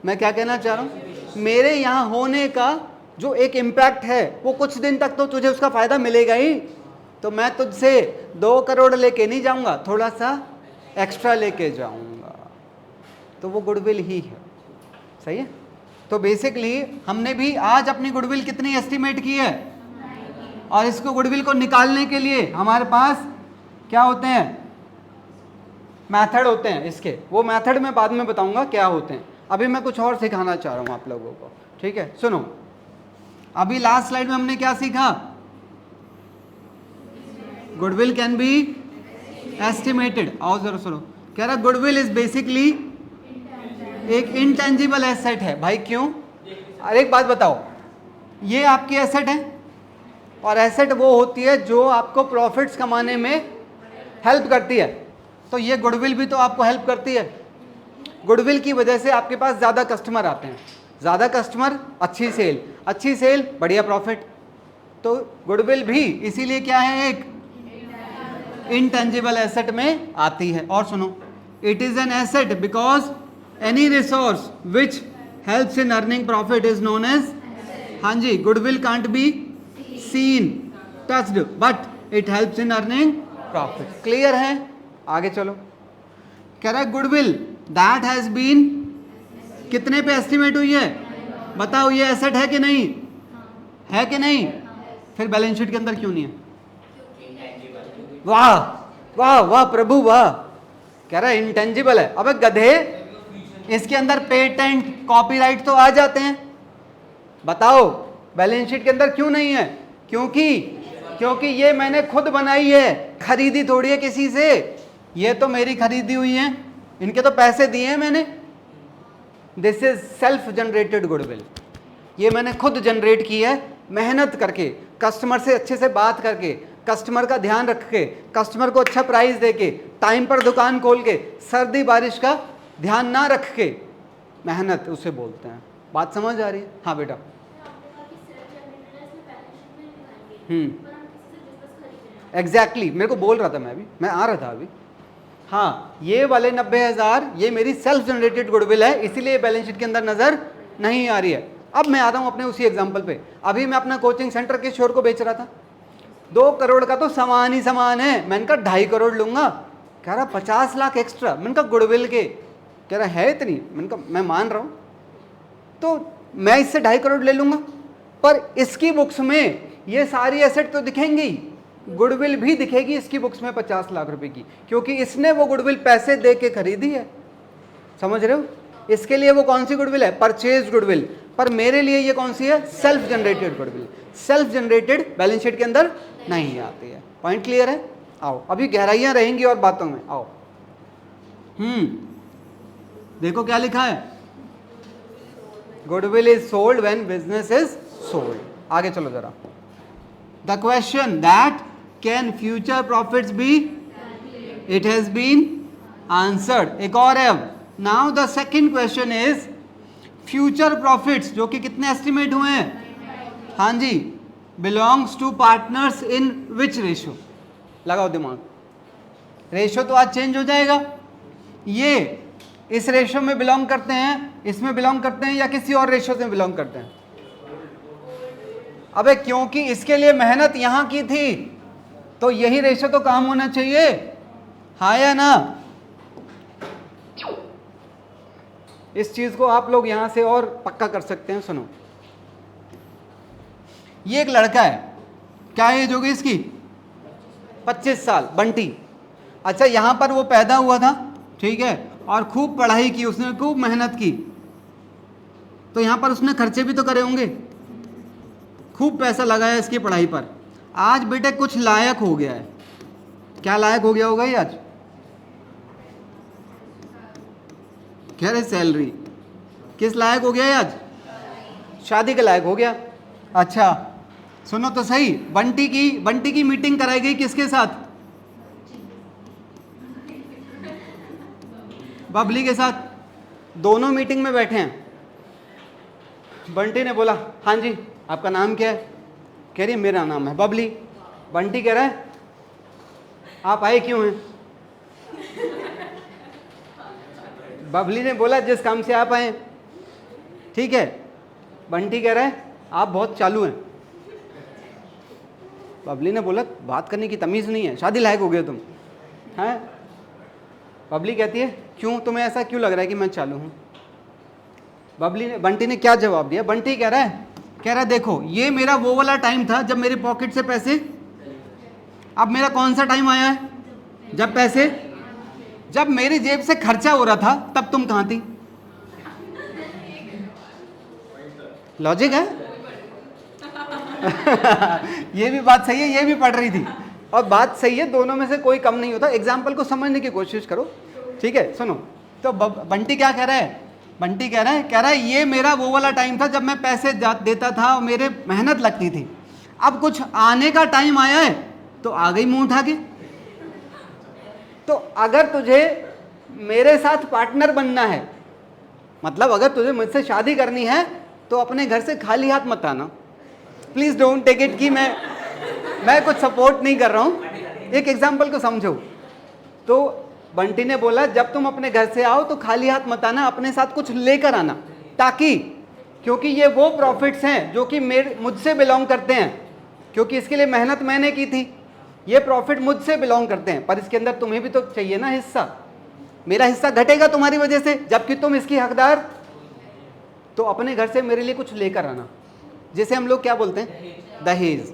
मैं क्या कहना चाह रहा हूँ? मेरे यहाँ होने का जो एक इम्पैक्ट है वो कुछ दिन तक तो तुझे उसका फ़ायदा मिलेगा ही। तो मैं तुझसे 2 करोड़ लेके नहीं जाऊँगा, थोड़ा सा एक्स्ट्रा लेके जाऊँगा, तो वो गुडविल ही है। सही है? तो बेसिकली हमने भी आज अपनी गुडविल कितनी एस्टिमेट की है, और इसको गुडविल को निकालने के लिए हमारे पास क्या होते हैं, मेथड होते हैं इसके। वो मेथड मैं बाद में बताऊंगा क्या होते हैं, अभी मैं कुछ और सिखाना चाह रहा हूँ आप लोगों को। ठीक है, सुनो, अभी लास्ट स्लाइड में हमने क्या सीखा? Goodwill can be estimated. आओ जरा सुनो, कह रहा गुडविल इज बेसिकली एक इंटेंजिबल एसेट है। भाई क्यों? अरे एक बात बताओ, ये आपकी एसेट है, और एसेट वो होती है जो आपको प्रॉफिट्स कमाने में हेल्प करती है। तो ये गुडविल भी तो आपको हेल्प करती है। गुडविल की वजह से आपके पास ज़्यादा कस्टमर आते हैं, ज़्यादा कस्टमर अच्छी सेल, अच्छी सेल बढ़िया प्रॉफिट। तो गुडविल भी इसीलिए क्या है, एक इंटेंजिबल एसेट में आती है। और सुनो, it is an asset because any resource which helps in earning profit is known as, हाँ जी, goodwill can't be seen touched but it helps in earning profit. Clear है? आगे चलो, कह रहा है गुडविल दैट हैज बीन कितने पे एस्टिमेट हुई है, बताओ ये एसेट है कि नहीं है? कि नहीं? फिर बैलेंस शीट के अंदर क्यों नहीं है? वाह वाह वाह प्रभु वाह, कह रहा है इंटेंजिबल है। अबे गधे, इसके अंदर पेटेंट कॉपीराइट तो आ जाते हैं, बताओ बैलेंस शीट के अंदर क्यों नहीं है? क्योंकि ये मैंने खुद बनाई है, खरीदी थोड़ी है किसी से। ये तो मेरी खरीदी हुई है, इनके तो पैसे दिए हैं मैंने। This is self generated goodwill, ये मैंने खुद जनरेट की है मेहनत करके, कस्टमर से अच्छे से बात करके, कस्टमर का ध्यान रख के, कस्टमर को अच्छा प्राइस दे के, टाइम पर दुकान खोल के, सर्दी बारिश का ध्यान ना रख के, मेहनत उसे बोलते हैं। बात समझ आ रही है? हाँ बेटा। एग्जैक्टली, मेरे को बोल रहा था, मैं आ रहा था अभी। हाँ, ये वाले 90,000 ये मेरी सेल्फ जनरेटेड गुडविल है, इसीलिए बैलेंस शीट के अंदर नजर नहीं आ रही है। अब मैं आता हूँ अपने उसी एग्जांपल पे। अभी मैं अपना कोचिंग सेंटर के शोर को बेच रहा था, 2 करोड़ का तो सामान ही सामान है, मैंने कहा 2.5 करोड़ लूंगा। कह रहा 50 लाख एक्स्ट्रा, मैंने कहा गुडविल के, कह रहा है इतनी, मैंने कहा मैं मान रहा हूँ, तो मैं इससे 2.5 करोड़ ले लूंगा, पर इसकी बुक्स में ये सारी एसेट तो दिखेंगी, गुडविल भी दिखेगी इसकी बुक्स में 50 लाख रुपए की, क्योंकि इसने वो गुडविल पैसे दे के खरीदी है। समझ रहे हो? इसके लिए वो कौन सी गुडविल है? Purchase goodwill. पर मेरे लिए ये कौन सी है? Self generated goodwill. Self generated balance sheet के अंदर नहीं आती है। पॉइंट क्लियर है? आओ, अभी गहराइयां रहेंगी और बातों में। आओ, देखो क्या लिखा है, goodwill is sold when business is sold. आगे चलो जरा। The question that can future profits be, it has been answered. एक और है। Now the second question is future profits जो कि कितने एस्टिमेट हुए हैं, हाँ जी, belongs to partners in which ratio. लगाओ दिमाग, रेशियो तो आज चेंज हो जाएगा। ये इस रेशियो में बिलोंग करते हैं, इसमें बिलोंग करते हैं, या किसी और रेशियो से बिलोंग करते हैं? अबे क्योंकि इसके लिए मेहनत यहां की थी, तो यही रेशियो तो काम होना चाहिए, हाँ या ना? इस चीज को आप लोग यहां से और पक्का कर सकते हैं। सुनो, ये एक लड़का है, क्या एज होगी इसकी? 25 साल, बंटी। अच्छा, यहां पर वो पैदा हुआ था, ठीक है, और खूब पढ़ाई की उसने, खूब मेहनत की, तो यहां पर उसने खर्चे भी तो करे होंगे, खूब पैसा लगाया इसकी पढ़ाई पर। आज बेटे कुछ लायक हो गया है। क्या लायक हो गया होगा ये आज? कह रहे सैलरी। किस लायक हो गया है आज? शादी के लायक हो गया। अच्छा सुनो तो सही, बंटी की मीटिंग कराई गई किसके साथ? बबली के साथ। दोनों मीटिंग में बैठे हैं। बंटी ने बोला हाँ जी आपका नाम क्या है? कह रही मेरा नाम है बबली। बंटी कह रहा है आप आए क्यों हैं? बबली ने बोला जिस काम से आप आए। ठीक है, बंटी कह रहा है आप बहुत चालू हैं। बबली ने बोला बात करने की तमीज़ नहीं है, शादी लायक हो गए तुम हैं। बबली कहती है क्यों, तुम्हें ऐसा क्यों लग रहा है कि मैं चालू हूँ? बंटी ने क्या जवाब दिया? बंटी कह रहा है देखो ये मेरा वो वाला टाइम था जब मेरे पॉकेट से पैसे, अब मेरा कौन सा टाइम आया है? जब मेरी जेब से खर्चा हो रहा था तब तुम कहाँ थी? लॉजिक है। ये भी बात सही है, ये भी पढ़ रही थी और बात सही है, दोनों में से कोई कम नहीं होता। एग्जाम्पल को समझने की कोशिश करो। ठीक है, सुनो तो बंटी क्या कह रहा है? बंटी कह रहा है ये मेरा वो वाला टाइम था जब मैं पैसे देता था और मेरे मेहनत लगती थी। अब कुछ आने का टाइम आया है तो आ गई मुंह उठा के। तो अगर तुझे मेरे साथ पार्टनर बनना है, मतलब अगर तुझे मुझसे शादी करनी है तो अपने घर से खाली हाथ मत आना। प्लीज डोंट टेक इट कि मैं कुछ सपोर्ट नहीं कर रहा हूं, एक एग्जाम्पल को समझो। तो बंटी ने बोला जब तुम अपने घर से आओ तो खाली हाथ मत आना, अपने साथ कुछ लेकर आना, ताकि क्योंकि ये वो प्रॉफिट्स हैं जो कि मुझसे बिलोंग करते हैं, क्योंकि इसके लिए मेहनत मैंने की थी, ये प्रॉफिट मुझसे बिलोंग करते हैं, पर इसके अंदर तुम्हें भी तो चाहिए ना हिस्सा। मेरा हिस्सा घटेगा तुम्हारी वजह से जबकि तुम इसकी हकदार। तो अपने घर से मेरे लिए कुछ लेकर आना, जैसे हम लोग क्या बोलते हैं, दहेज।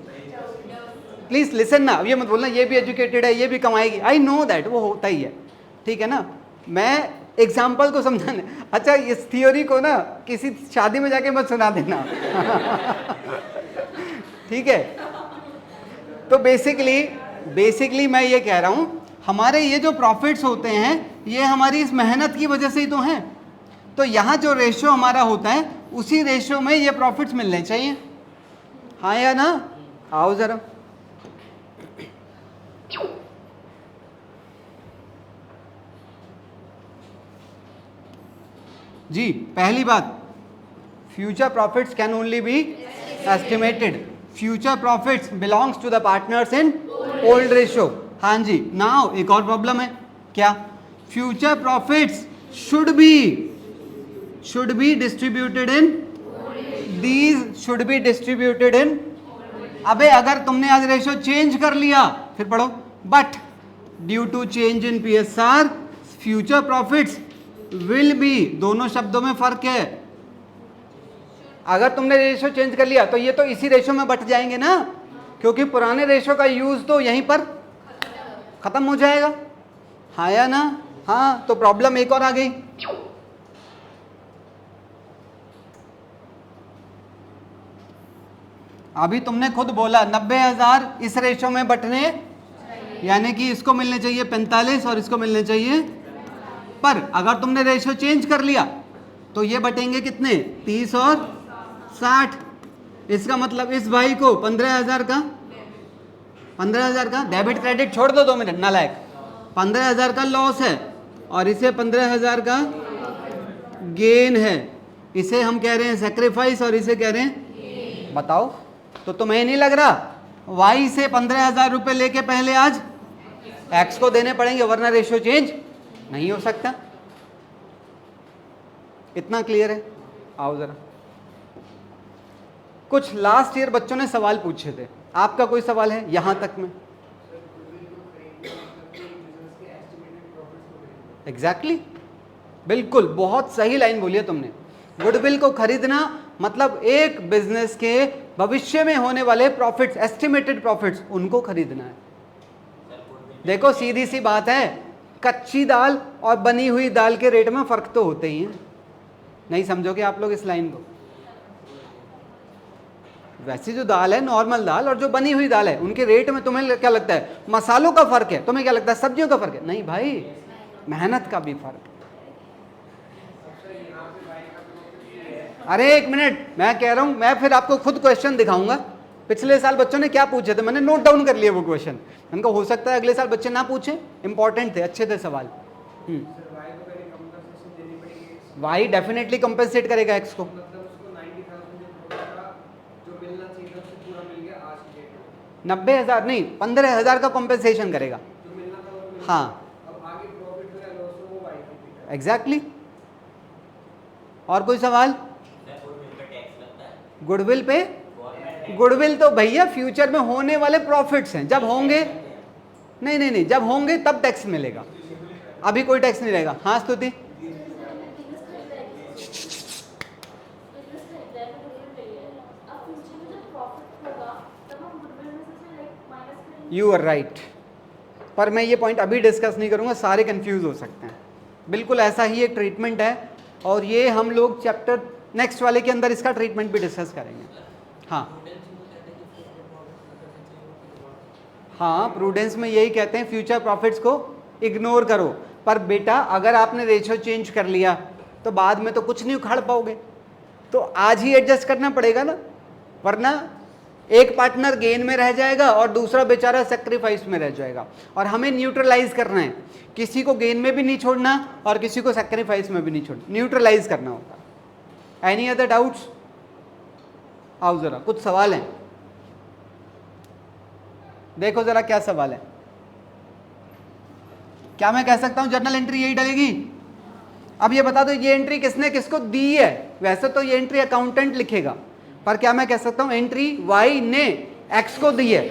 प्लीज लिसन ना, ये मत बोलना ये भी एजुकेटेड है ये भी कमाएगी। आई नो दैट, वो होता ही है, ठीक है ना। मैं एग्जाम्पल को समझाने, अच्छा इस थियोरी को ना किसी शादी में जाके मत सुना देना। ठीक है, तो बेसिकली मैं ये कह रहा हूं हमारे ये जो प्रॉफिट्स होते हैं ये हमारी इस मेहनत की वजह से ही तो हैं। तो यहाँ जो रेशियो हमारा होता है उसी रेशियो में ये प्रॉफिट्स मिलने चाहिए, हाँ या ना? आओ जरा। जी पहली बात, future profits can only be estimated. Future profits belongs to the partners in old ratio. हाँ जी, नाउ एक और प्रॉब्लम है, क्या? Future profits should be distributed in, these should be distributed in. अबे अगर तुमने आज रेशियो चेंज कर लिया, फिर पढ़ो, but due to change in PSR future profits will be, दोनों शब्दों में फर्क है। अगर तुमने रेशियो चेंज कर लिया तो ये तो इसी रेशियो में बट जाएंगे ना, क्योंकि पुराने रेशियो का यूज तो यहीं पर खत्म हो जाएगा, हाँ या ना? हाँ, तो प्रॉब्लम एक और आ गई। अभी तुमने खुद बोला 90,000 इस रेशियो में बटने, यानी कि इसको मिलने चाहिए 45 और इसको मिलने चाहिए, पर अगर तुमने रेशियो चेंज कर लिया तो ये बटेंगे कितने, 30 और 60। इसका मतलब इस भाई को 15,000 का डेबिट क्रेडिट छोड़ दो 2 मिनट नालायक, 15,000 का लॉस है और इसे 15,000 का गेन है। इसे हम कह रहे हैं सैक्रिफाइस और इसे कह रहे हैं, बताओ तो तुम्हें नहीं लग रहा वाई से 15,000 रुपये लेके पहले आज एक्स को देने पड़ेंगे, वरना रेशियो चेंज नहीं हो सकता। इतना क्लियर है? आओ जरा। कुछ लास्ट ईयर बच्चों ने सवाल पूछे थे, आपका कोई सवाल है यहां तक में? एग्जैक्टली, बिल्कुल, बहुत सही लाइन बोली है तुमने। गुडविल को खरीदना मतलब एक बिजनेस के भविष्य में होने वाले प्रॉफिट्स, एस्टिमेटेड प्रॉफिट्स, उनको खरीदना है। देखो सीधी सी बात है, कच्ची दाल और बनी हुई दाल के रेट में फर्क तो होते ही हैं। नहीं समझोगे आप लोग इस लाइन को? वैसी जो दाल है नॉर्मल दाल और जो बनी हुई दाल है उनके रेट में तुम्हें क्या लगता है मसालों का फर्क है, तुम्हें क्या लगता है सब्जियों का फर्क है? नहीं भाई, मेहनत का भी फर्क है। अरे एक मिनट, मैं कह रहा हूं, मैं फिर आपको खुद क्वेश्चन दिखाऊंगा। पिछले साल बच्चों ने क्या पूछे थे, मैंने नोट डाउन कर लिया वो क्वेश्चन। उनको हो सकता है अगले साल बच्चे ना पूछे, इंपॉर्टेंट थे, अच्छे थे सवाल। वाई डेफिनेटली कंपेंसेट करेगा एक्स को। 90,000 नहीं, 15,000 का कंपेंसेशन करेगा। हाँ एग्जैक्टली और कोई सवाल? गुडविल पे? गुडविल तो भैया फ्यूचर में होने वाले प्रॉफिट्स हैं, जब होंगे नहीं नहीं नहीं, जब होंगे तब टैक्स मिलेगा, अभी कोई टैक्स नहीं रहेगा। हाँ स्तुति? यू आर राइट, पर मैं ये पॉइंट अभी डिस्कस नहीं करूंगा, सारे कंफ्यूज हो सकते हैं। बिल्कुल ऐसा ही एक ट्रीटमेंट है, और ये हम लोग चैप्टर नेक्स्ट वाले के अंदर इसका ट्रीटमेंट भी डिस्कस करेंगे। हाँ हाँ, प्रूडेंस में यही कहते हैं फ्यूचर प्रॉफिट्स को इग्नोर करो, पर बेटा अगर आपने रेशियो चेंज कर लिया तो बाद में तो कुछ नहीं उखाड़ पाओगे, तो आज ही एडजस्ट करना पड़ेगा ना, वरना एक पार्टनर गेन में रह जाएगा और दूसरा बेचारा सेक्रीफाइस में रह जाएगा। और हमें न्यूट्रलाइज करना है, किसी को गेन में भी नहीं छोड़ना और किसी को सेक्रीफाइस में भी नहीं छोड़ना, न्यूट्रलाइज करना होगा। Any other doubts? आओ जरा, कुछ सवाल हैं? देखो जरा क्या सवाल है। क्या मैं कह सकता हूं जर्नल एंट्री यही डलेगी? अब ये बता दो ये एंट्री किसने किसको दी है? वैसे तो ये एंट्री अकाउंटेंट लिखेगा, पर क्या मैं कह सकता हूं एंट्री वाई ने एक्स को दी है?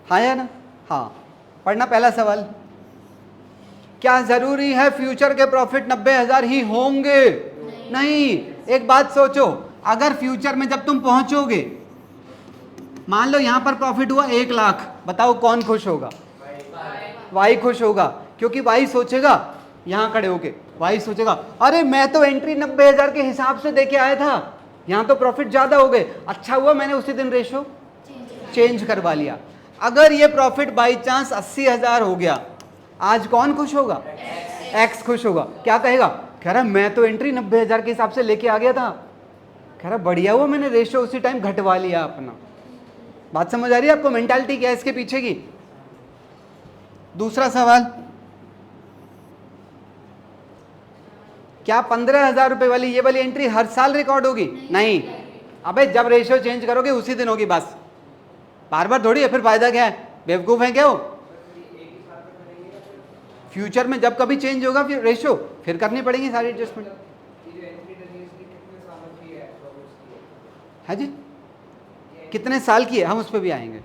हाँ या ना? हाँ। पढ़ना पहला सवाल। क्या जरूरी है फ्यूचर के प्रॉफिट 90,000 ही होंगे? नहीं। एक बात सोचो, अगर फ्यूचर में जब तुम पहुंचोगे, मान लो यहां पर प्रॉफिट हुआ 1 लाख, बताओ कौन खुश होगा? वाई खुश होगा, क्योंकि वाई सोचेगा, यहां खड़े होके वाई सोचेगा अरे मैं तो एंट्री 90,000 के हिसाब से देके आया था, यहां तो प्रॉफिट ज्यादा हो गए, अच्छा हुआ मैंने उसी दिन रेशो चेंज करवा लिया। अगर ये प्रॉफिट बाई चांस 80,000 हो गया, आज कौन खुश होगा? एक्स खुश होगा। क्या कहेगा? कह रहा मैं तो एंट्री 90,000 के हिसाब से लेके आ गया था, कह रहा बढ़िया हुआ मैंने रेशो उसी टाइम घटवा लिया अपना। बात समझ आ रही है आपको? मेंटालिटी क्या है इसके पीछे की? दूसरा सवाल, क्या 15,000 रुपए वाली ये वाली एंट्री हर साल रिकॉर्ड होगी? नहीं। अबे जब रेशियो चेंज करोगे उसी दिन होगी, बस बार बार थोड़ी है, फिर फायदा क्या है? बेवकूफ है क्या वो? फ्यूचर में जब कभी चेंज होगा फिर रेशियो, फिर करनी पड़ेगी सारी एडजस्टमेंट। है जी, कितने साल की है हम उस पर भी आएंगे,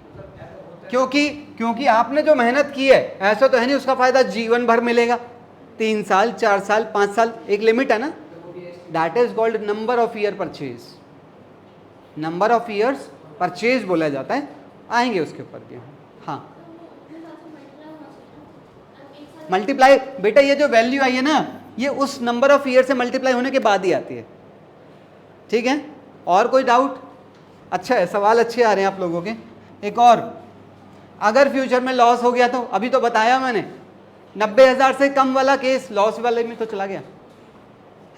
क्योंकि आपने जो मेहनत की है ऐसा तो है नहीं उसका फायदा जीवन भर मिलेगा। 3 साल, 4 साल, 5 साल, एक लिमिट है ना। That is called number of year purchase, number of years purchase बोला जाता है, आएंगे उसके ऊपर भी। हाँ मल्टीप्लाई, बेटा ये जो वैल्यू आई है ना, ये उस नंबर ऑफ ईयर से मल्टीप्लाई होने के बाद ही आती है, ठीक है? और कोई डाउट? अच्छा है, सवाल अच्छे आ रहे हैं आप लोगों के। एक और, अगर फ्यूचर में लॉस हो गया तो, अभी तो बताया मैंने 90,000 से कम वाला केस लॉस वाले में तो चला गया,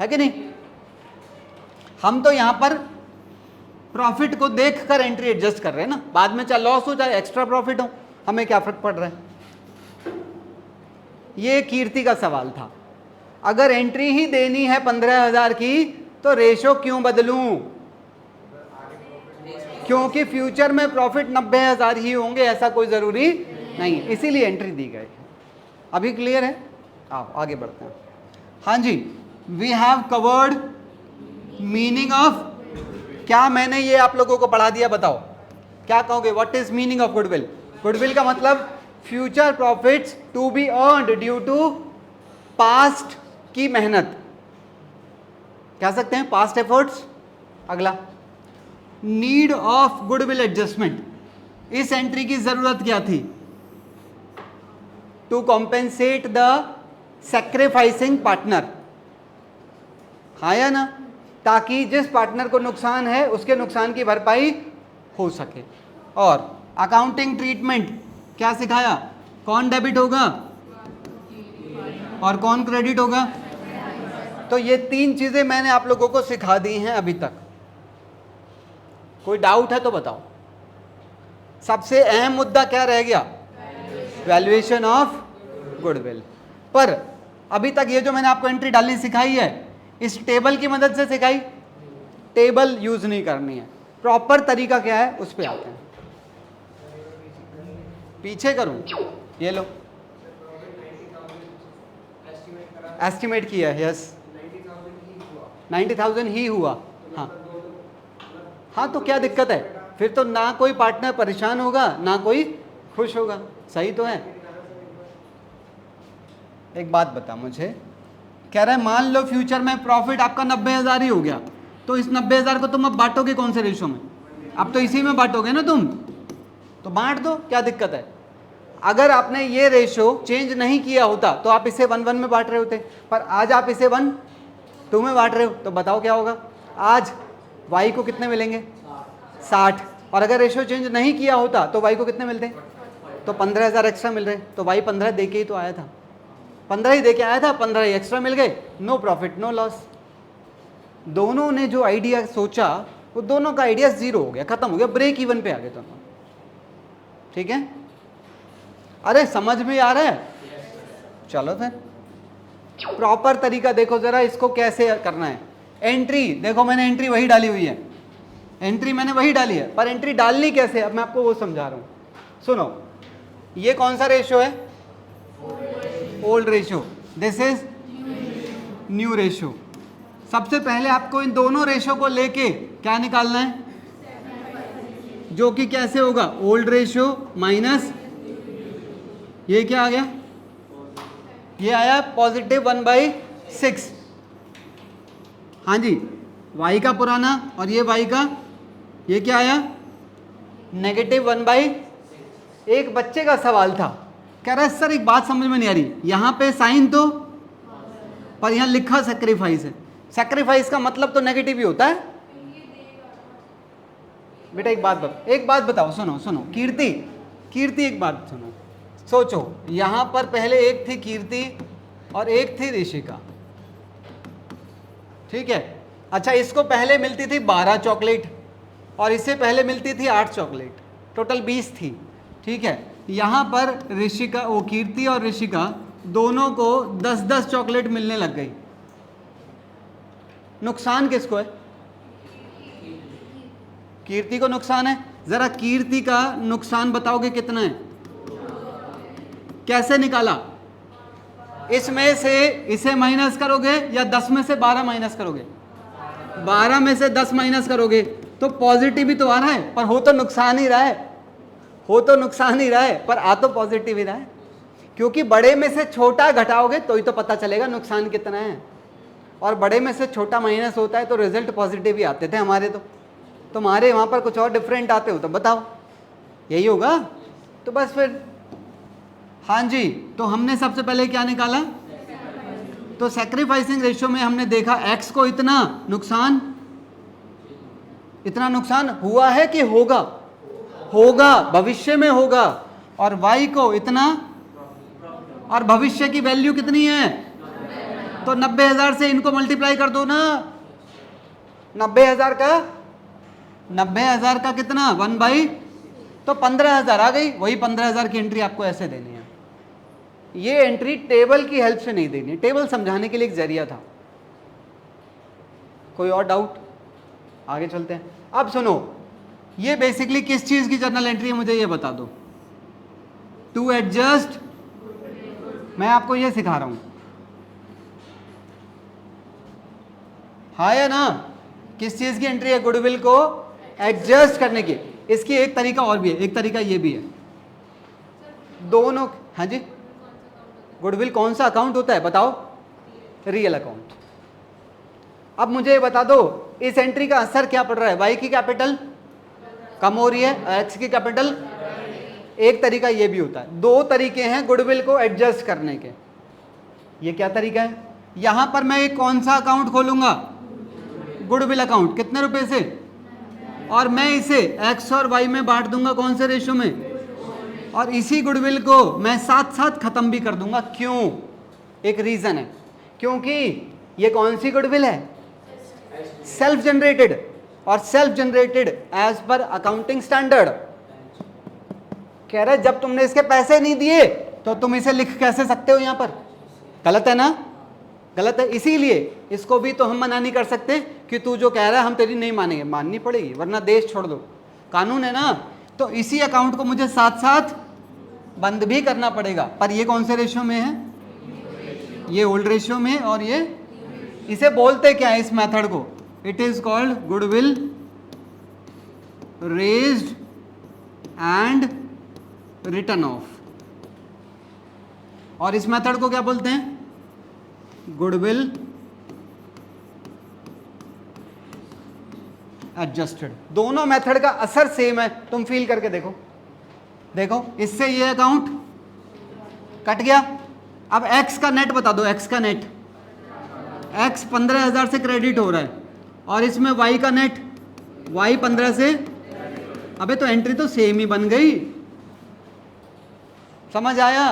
है कि नहीं? हम तो यहां पर प्रॉफिट को देखकर एंट्री एडजस्ट कर रहे हैं ना, बाद में चाहे लॉस हो चाहे एक्स्ट्रा प्रॉफिट हो, हमें क्या फर्क पड़ रहा है? ये कीर्ति का सवाल था, अगर एंट्री ही देनी है 15,000 की तो रेशो क्यों बदलूं? क्योंकि फ्यूचर में प्रॉफिट 90,000 ही होंगे, ऐसा कोई जरूरी नहीं, इसीलिए एंट्री दी गई है। अभी क्लियर है? आप आगे बढ़ते हैं। हाँ जी, we have covered meaning of, क्या मैंने ये आप लोगों को पढ़ा दिया? बताओ क्या कहोगे? What is meaning of goodwill? Goodwill का मतलब future profits to be earned due to past की मेहनत, कह सकते हैं पास्ट एफर्ट्स। अगला, नीड ऑफ गुडविल एडजस्टमेंट, इस एंट्री की जरूरत क्या थी? To compensate the sacrificing partner, हाँ या ना? ताकि जिस पार्टनर को नुकसान है उसके नुकसान की भरपाई हो सके। और अकाउंटिंग ट्रीटमेंट क्या सिखाया? कौन डेबिट होगा और कौन क्रेडिट होगा? तो ये 3 चीजें मैंने आप लोगों को सिखा दी हैं अभी तक। कोई डाउट है तो बताओ। सबसे अहम मुद्दा क्या रह गया? Valuation of goodwill. पर अभी तक ये जो मैंने आपको एंट्री डालनी सिखाई है, इस टेबल की मदद से सिखाई, टेबल यूज नहीं करनी है। प्रॉपर तरीका क्या है उस पर आते हैं। पीछे करूं, ये लो एस्टिमेट किया है, यस 90,000 ही हुआ। हाँ हाँ, तो क्या दिक्कत है फिर? तो ना कोई पार्टनर परेशान होगा ना कोई खुश होगा, सही तो है। एक बात बता मुझे, कह रहा है मान लो फ्यूचर में प्रॉफिट आपका 90,000 ही हो गया, तो इस 90,000 को तुम अब बांटोगे कौन से रेशो में? अब तो इसी में बांटोगे ना तुम, तो बांट दो, क्या दिक्कत है? अगर आपने ये रेशो चेंज नहीं किया होता तो आप इसे 1:1 में बांट रहे होते, पर आज आप इसे 1:2 में बांट रहे हो, तो बताओ क्या होगा? आज y को कितने मिलेंगे? 60। और अगर रेशो चेंज नहीं किया होता तो y को कितने मिलते? तो 15,000 एक्स्ट्रा मिल रहे। तो y 15 दे के ही तो आया था, 15 ही दे के आया था, 15 ही एक्स्ट्रा मिल गए, नो प्रॉफिट नो लॉस। दोनों ने जो आइडिया सोचा वो दोनों का आइडिया जीरो हो गया, खत्म हो गया, ब्रेक इवन पे आ गए दोनों। ठीक है, अरे समझ में आ रहा है? चलो फिर प्रॉपर तरीका देखो जरा, इसको कैसे करना है। एंट्री देखो, मैंने एंट्री वही डाली हुई है, एंट्री मैंने वही डाली है, पर एंट्री डालनी कैसे अब मैं आपको वो समझा रहा हूं। सुनो, ये कौन सा रेशो है? Old ratio, this is new ratio. सबसे पहले आपको इन दोनों रेशो को लेके क्या निकालना है? जो कि कैसे होगा? ओल्ड रेशो माइनस ये क्या आ गया? ये आया पॉजिटिव 1/6। हाँ जी, y का पुराना और ये y का, ये क्या आया? नेगेटिव 1/। एक बच्चे का सवाल था, कह रहा है सर एक बात समझ में नहीं आ रही, यहाँ पे साइन तो, पर यहाँ लिखा सेक्रीफाइस है। सेक्रीफाइस का मतलब तो नेगेटिव ही होता है बेटा। एक बात बताओ, सुनो सुनो कीर्ति, कीर्ति एक बात सुनो, सोचो यहां पर पहले एक थी कीर्ति और एक थी ऋषिका, ठीक है? अच्छा, इसको पहले मिलती थी 12 चॉकलेट और इससे पहले मिलती थी 8 चॉकलेट, टोटल 20 थी, ठीक है? यहां पर ऋषिका, वो कीर्ति और ऋषिका दोनों को 10-10 चॉकलेट मिलने लग गई। नुकसान किसको है? कीर्ति को नुकसान है। जरा कीर्ति का नुकसान बताओगे कितना है? कैसे निकाला? इसमें से इसे माइनस करोगे या 10 में से 12 माइनस करोगे? 12 में से 10 माइनस करोगे तो पॉजिटिव ही तो आ रहा है, पर हो तो नुकसान ही रहा है, हो तो नुकसान ही रहा है, पर आ तो पॉजिटिव ही रहा है। क्योंकि बड़े में से छोटा घटाओगे तो ही तो पता चलेगा नुकसान कितना है, और बड़े में से छोटा माइनस होता है तो रिजल्ट पॉजिटिव ही आते थे हमारे। तो तुम्हारे वहां पर कुछ और डिफरेंट आते हो तो बताओ, यही होगा। तो बस फिर हाँ जी, तो हमने सबसे पहले क्या निकाला? तो सैक्रिफाइसिंग रेशियो में हमने देखा x को इतना नुकसान हुआ है कि होगा? होगा, भविष्य में होगा। और y को इतना, और भविष्य की वैल्यू कितनी है? तो 90,000 से इनको मल्टीप्लाई कर दो ना। 90,000 का कितना? 1/, तो 15,000 आ गई। वही 15,000 की एंट्री आपको ऐसे देनी है। ये एंट्री टेबल की हेल्प से नहीं देनी, टेबल समझाने के लिए एक जरिया था। कोई और डाउट? आगे चलते हैं। अब सुनो, ये बेसिकली किस चीज की जर्नल एंट्री है मुझे ये बता दो। टू एडजस्ट, मैं आपको ये सिखा रहा हूं, हाँ या ना? किस चीज की एंट्री है? गुडविल को एडजस्ट करने की। इसकी एक तरीका और भी है, एक तरीका ये भी है दोनों। हाँ जी, गुडविल कौन सा अकाउंट होता है बताओ? Real account. अब मुझे ये बता दो, इस एंट्री का असर क्या पड़ रहा है? वाई की कैपिटल कम हो रही है, एक्स की कैपिटल। एक तरीका ये भी होता है। दो तरीके हैं गुडविल को एडजस्ट करने के। ये क्या तरीका है? यहां पर मैं एक कौन सा अकाउंट खोलूंगा? Goodwill account. कितने रुपए से? और मैं इसे एक्स और वाई में बांट दूंगा, कौन से रेशो में? और इसी गुडविल को मैं साथ साथ खत्म भी कर दूंगा। क्यों? एक रीजन है, क्योंकि ये कौन सी गुडविल है? सेल्फ जनरेटेड, और self generated as per accounting standard. कह रहे जब तुमने इसके पैसे नहीं दिए तो तुम इसे लिख कैसे सकते हो यहां पर? गलत है ना? गलत है। इसीलिए इसको भी तो हम मना नहीं कर सकते कि तू जो कह रहा है हम तेरी नहीं मानेंगे। माननी पड़ेगी, वरना देश छोड़ दो, कानून है ना। तो इसी अकाउंट को मुझे साथ साथ बंद भी करना पड़ेगा। पर ये कौन से रेशियो में है? ये ओल्ड रेशियो में और ये, इसे बोलते क्या है इस मेथड को? It is called goodwill raised and return of. और इस मेथड को क्या बोलते हैं? Goodwill adjusted. दोनों मेथड का असर सेम है, तुम फील करके देखो। देखो इससे ये अकाउंट कट गया। अब एक्स का नेट बता दो, एक्स का नेट। एक्स 15,000 से क्रेडिट हो रहा है और इसमें वाई का नेट, वाई 15 से, अबे तो एंट्री तो सेम ही बन गई। समझ आया?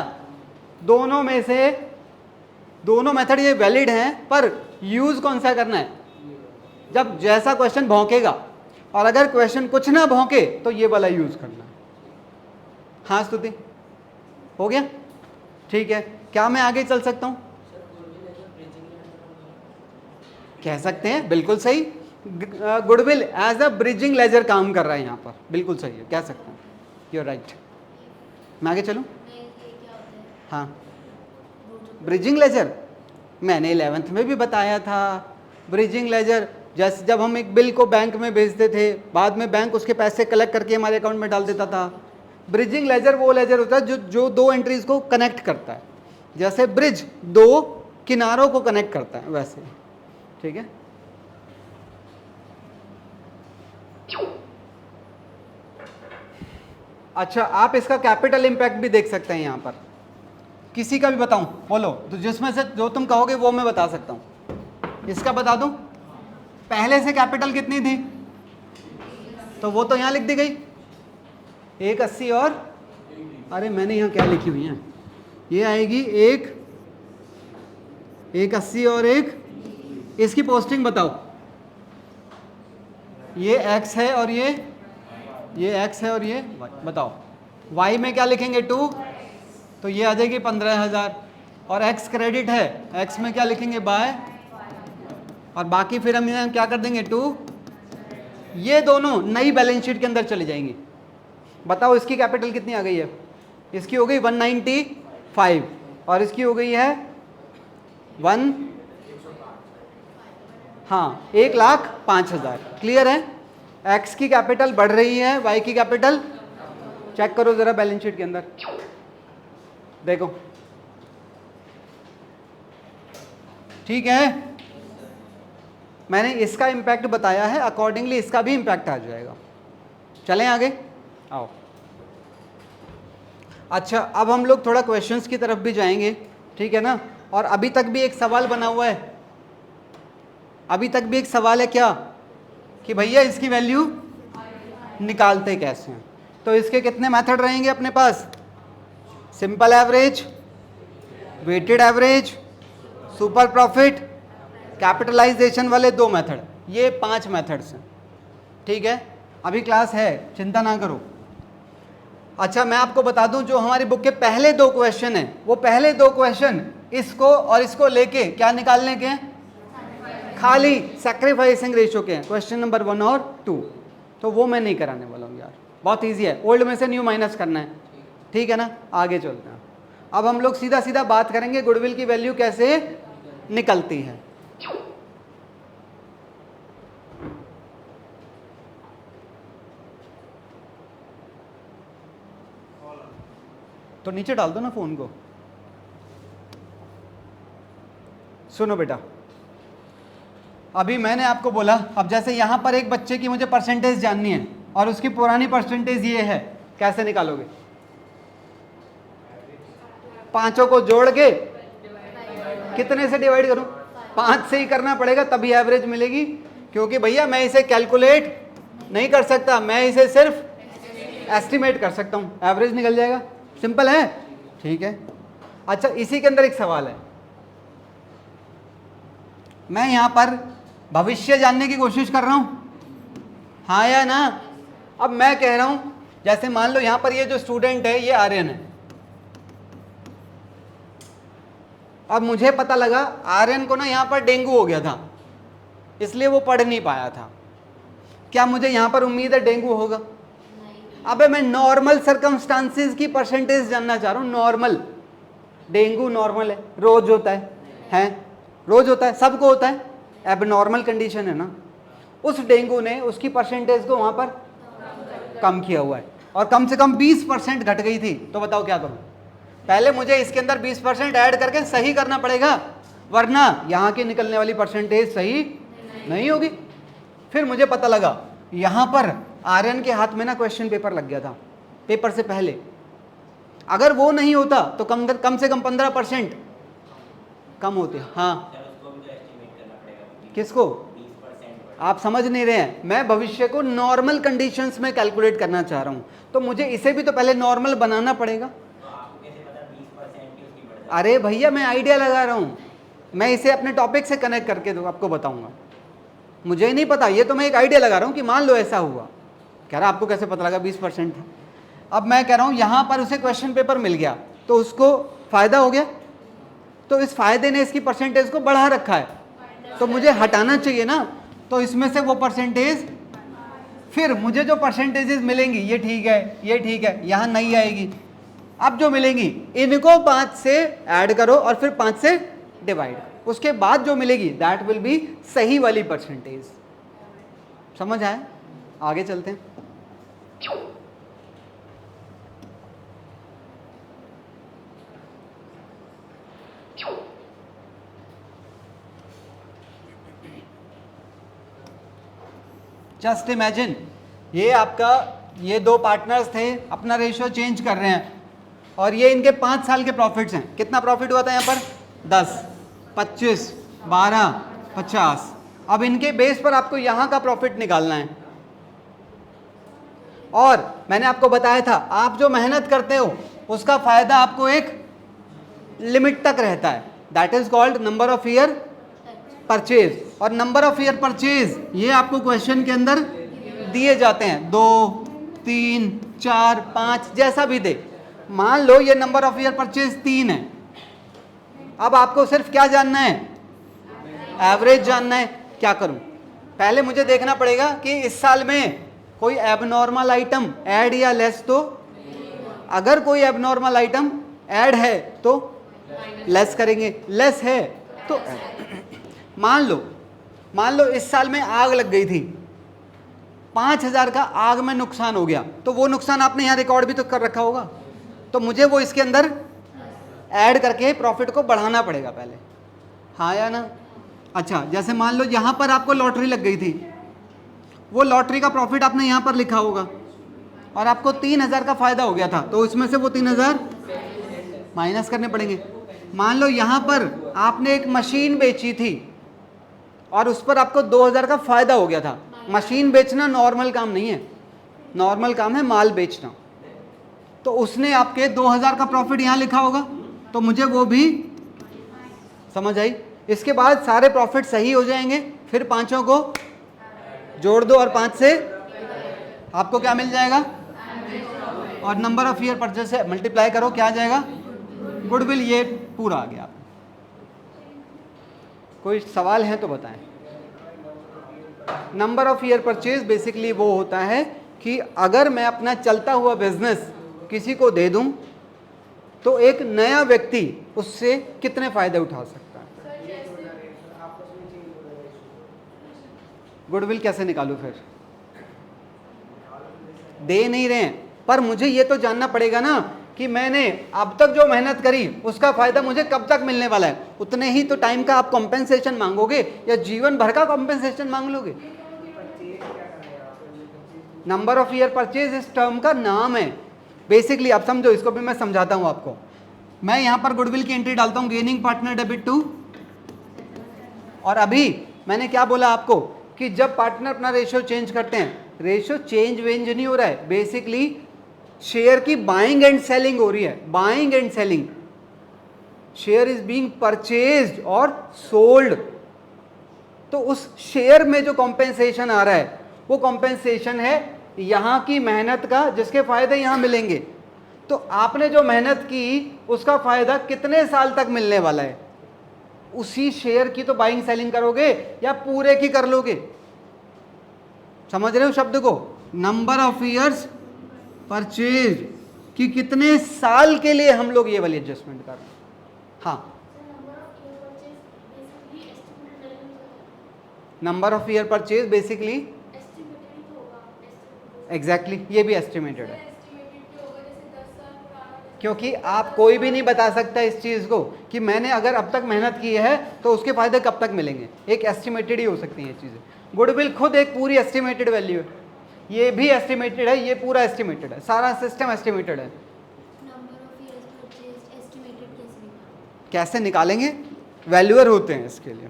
दोनों में से दोनों मेथड ये वैलिड हैं, पर यूज कौन सा करना है? जब जैसा क्वेश्चन भौंकेगा, और अगर क्वेश्चन कुछ ना भौंके तो ये वाला यूज करना है। हाँ स्तुति, हो गया? ठीक है, क्या मैं आगे चल सकता हूं? कह सकते हैं, बिल्कुल सही। Goodwill as a bridging ledger काम कर रहा है यहां पर, बिल्कुल सही है, कह सकते हैं। You are right. मैं आगे चलूं? हाँ, ब्रिजिंग लेजर मैंने 11th में भी बताया था। ब्रिजिंग लेजर जैसे जब हम एक बिल को बैंक में भेजते थे, बाद में बैंक उसके पैसे कलेक्ट करके हमारे अकाउंट में डाल देता था। ब्रिजिंग लेजर वो लेजर होता है जो दो एंट्रीज को कनेक्ट करता है। जैसे ब्रिज दो किनारों को कनेक्ट करता है, वैसे। ठीक है, अच्छा, आप इसका कैपिटल इंपैक्ट भी देख सकते हैं यहां पर। किसी का भी बताऊं? बोलो, तो जिसमें से जो तुम कहोगे वो मैं बता सकता हूं। इसका बता दूं? पहले से कैपिटल कितनी थी? तो वो तो यहां लिख दी गई, 180 और, अरे मैंने यहां क्या लिखी हुई है, ये आएगी 180 और 1। इसकी पोस्टिंग बताओ। ये x है और ये x है और ये y। बताओ y में क्या लिखेंगे? 2, तो ये आ जाएगी 15,000। और x क्रेडिट है, x में क्या लिखेंगे? बाय, और बाकी फिर हम यहाँ क्या कर देंगे? 2। ये दोनों नई बैलेंस शीट के अंदर चली जाएंगी। बताओ इसकी कैपिटल कितनी आ गई है? इसकी हो गई 195 और इसकी हो गई है 1, हाँ, 1,05,000। क्लियर है? x की कैपिटल बढ़ रही है, y की कैपिटल, चेक करो जरा बैलेंस शीट के अंदर, देखो। ठीक है, मैंने इसका इंपैक्ट बताया है, अकॉर्डिंगली इसका भी इंपैक्ट आ जाएगा। चलें आगे, आओ। अच्छा, अब हम लोग थोड़ा क्वेश्चंस की तरफ भी जाएंगे, ठीक है ना? और अभी तक भी एक सवाल बना हुआ है, अभी तक भी एक सवाल है क्या, कि भैया इसकी वैल्यू निकालते कैसे हैं? तो इसके कितने मेथड रहेंगे अपने पास? Simple average, weighted average, super profit, capitalisation वाले 2 मेथड, ये 5 मेथड्स हैं। ठीक है, अभी क्लास है, चिंता ना करो। अच्छा, मैं आपको बता दूं, जो हमारी बुक के पहले 2 क्वेश्चन हैं, वो पहले 2 क्वेश्चन इसको और इसको लेके क्या निकालने के हैं? खाली सैक्रिफाइसिंग रेशियो के हैं, क्वेश्चन नंबर 1 और 2। तो वो मैं नहीं कराने वाला हूँ यार, बहुत ईजी है, ओल्ड में से न्यू माइनस करना है। ठीक है ना, आगे चलते हैं। अब हम लोग सीधा सीधा बात करेंगे गुडविल की वैल्यू कैसे निकलती है। तो नीचे डाल दो ना फोन को। सुनो बेटा, अभी मैंने आपको बोला, अब जैसे यहां पर एक बच्चे की मुझे परसेंटेज जाननी है और उसकी पुरानी परसेंटेज ये है, कैसे निकालोगे? पांचों को जोड़ के कितने से डिवाइड करूं? 5 से ही करना पड़ेगा, तभी एवरेज मिलेगी। क्योंकि भैया मैं इसे कैलकुलेट नहीं कर सकता, मैं इसे सिर्फ एस्टिमेट कर सकता हूं, एवरेज निकल जाएगा। सिंपल है, ठीक है। अच्छा, इसी के अंदर एक सवाल है, मैं यहां पर भविष्य जानने की कोशिश कर रहा हूं, हाँ या ना? अब मैं कह रहा हूं, जैसे मान लो यहां पर ये जो स्टूडेंट है ये आर्यन है। अब मुझे पता लगा आर्यन को ना यहां पर डेंगू हो गया था, इसलिए वो पढ़ नहीं पाया था। क्या मुझे यहां पर उम्मीद है डेंगू होगा? अबे मैं नॉर्मल सर्कमस्टांसेस की परसेंटेज जानना चाह रहा हूं। नॉर्मल, डेंगू नॉर्मल है, रोज होता है, हैं, रोज होता है, सबको होता है, एबनॉर्मल कंडीशन है ना। उस डेंगू ने उसकी परसेंटेज को वहां पर कम किया हुआ है और कम से कम 20% घट गई थी। तो बताओ क्या करूं? पहले मुझे इसके अंदर 20% ऐड करके सही करना पड़ेगा, वरना यहाँ की निकलने वाली परसेंटेज सही नहीं होगी। फिर मुझे पता लगा यहाँ पर आर्यन के हाथ में ना क्वेश्चन पेपर लग गया था पेपर से पहले, अगर वो नहीं होता तो कम से कम 15% कम होते। हाँ, किसको? आप समझ नहीं रहे हैं, मैं भविष्य को नॉर्मल कंडीशंस में कैलकुलेट करना चाह रहा हूं, तो मुझे इसे भी तो पहले नॉर्मल बनाना पड़ेगा। अरे भैया, मैं आइडिया लगा रहा हूं, मैं इसे अपने टॉपिक से कनेक्ट करके तो आपको बताऊंगा। मुझे नहीं पता, ये तो मैं एक आइडिया लगा रहा हूं कि मान लो ऐसा हुआ। कह रहा आपको कैसे पता लगा 20% था? अब मैं कह रहा हूं यहां पर उसे क्वेश्चन पेपर मिल गया तो उसको फायदा हो गया, तो इस फायदे ने इसकी परसेंटेज को बढ़ा रखा है, तो मुझे हटाना चाहिए ना। तो इसमें से वो परसेंटेज, फिर मुझे जो परसेंटेजेस मिलेंगी ये ठीक है, ये ठीक है, यहाँ नहीं आएगी। अब जो मिलेंगी इनको 5 से ऐड करो और फिर 5 से डिवाइड, उसके बाद जो मिलेगी दैट विल बी सही वाली परसेंटेज। समझ आए? आगे चलते हैं। जस्ट इमेजिन, ये आपका, ये दो पार्टनर्स थे, अपना रेशियो चेंज कर रहे हैं और ये इनके 5 साल के प्रॉफिट्स हैं। कितना प्रॉफिट हुआ था यहाँ पर? 10, 25, 12, 50। अब इनके बेस पर आपको यहाँ का प्रॉफिट निकालना है। और मैंने आपको बताया था, आप जो मेहनत करते हो उसका फायदा आपको एक लिमिट तक रहता है, that is called number of year purchase. और नंबर ऑफ ईयर परचेज ये आपको क्वेश्चन के अंदर दिए जाते हैं, 2, 3, 4, 5, जैसा भी दे। मान लो ये नंबर ऑफ ईयर परचेज 3 है। अब आपको सिर्फ क्या जानना है? एवरेज जानना है। क्या करूं? पहले मुझे देखना पड़ेगा कि इस साल में कोई एबनॉर्मल आइटम ऐड या लेस। तो अगर कोई एबनॉर्मल आइटम ऐड है तो लेस करेंगे, लेस है तो मान लो इस साल में आग लग गई थी, 5000 का आग में नुकसान हो गया, तो वो नुकसान आपने यहाँ रिकॉर्ड भी तो कर रखा होगा, तो मुझे वो इसके अंदर ऐड करके प्रॉफिट को बढ़ाना पड़ेगा पहले। हाँ या ना? अच्छा, जैसे मान लो यहाँ पर आपको लॉटरी लग गई थी, वो लॉटरी का प्रॉफिट आपने यहाँ पर लिखा होगा और आपको 3000 का फायदा हो गया था, तो इसमें से वो 3000 माइनस करने पड़ेंगे। मान लो यहाँ पर आपने एक मशीन बेची थी और उस पर आपको 2000 का फायदा हो गया था। मशीन बेचना नॉर्मल काम नहीं है, नॉर्मल काम है माल बेचना, तो उसने आपके 2000 का प्रॉफिट यहाँ लिखा होगा, तो मुझे वो भी समझ आई। इसके बाद सारे प्रॉफिट सही हो जाएंगे, फिर पांचों को जोड़ दो और 5 से आपको क्या मिल जाएगा? और नंबर ऑफ ईयर परचेज से मल्टीप्लाई करो, क्या आ जाएगा? गुडविल। ये पूरा आ गया। कोई सवाल है तो बताएं। Number of year purchase basically वो होता है कि अगर मैं अपना चलता हुआ बिजनेस किसी को दे दूं तो एक नया व्यक्ति उससे कितने फायदे उठा सकता है। गुडविल कैसे निकालूं? फिर दे नहीं रहे हैं, पर मुझे ये तो जानना पड़ेगा ना कि मैंने अब तक जो मेहनत करी उसका फायदा मुझे कब तक मिलने वाला है। उतने ही तो टाइम का आप कॉम्पेंसेशन मांगोगे या जीवन भर का कॉम्पेंसेशन मांग लोगे? नंबर ऑफ ईयर परचेज इस टर्म का नाम है बेसिकली। अब समझो, इसको भी मैं समझाता हूं आपको। मैं यहां पर गुडविल की एंट्री डालता हूं, गेनिंग पार्टनर डेबिट टू, और अभी मैंने क्या बोला आपको कि जब पार्टनर अपना रेशियो चेंज करते हैं, रेशियो चेंज वेंज नहीं हो रहा है, बेसिकली शेयर की बाइंग एंड सेलिंग हो रही है। Buying and selling, share is being purchased और सोल्ड। तो उस शेयर में जो कॉम्पेंसेशन आ रहा है वो कॉम्पेंसेशन है यहां की मेहनत का, जिसके फायदे यहां मिलेंगे। तो आपने जो मेहनत की उसका फायदा कितने साल तक मिलने वाला है, उसी शेयर की तो बाइंग सेलिंग करोगे या पूरे की कर लोगे? समझ रहे हो शब्द को? नंबर ऑफ ईयर्स परचेज कि कितने साल के लिए हम लोग ये वाली एडजस्टमेंट कर रहे हैं। हाँ, number of year purchase basically estimated होगा, एग्जैक्टली ये भी एस्टिमेटेड है, एस्टिमेटेड होगा जैसे 10 साल पुराना, क्योंकि आप कोई भी नहीं बता सकता इस चीज़ को कि मैंने अगर अब तक मेहनत की है तो उसके फ़ायदे कब तक मिलेंगे। एक एस्टिमेटेड ही हो सकती हैं ये चीज़ें। गुडविल खुद एक पूरी एस्टिमेटेड वैल्यू है, ये भी एस्टिमेटेड है, ये पूरा एस्टिमेटेड है, सारा सिस्टम एस्टिमेटेड है। Number of years purchase estimated कैसे निकालेंगे? वैल्यूअर होते हैं इसके लिए,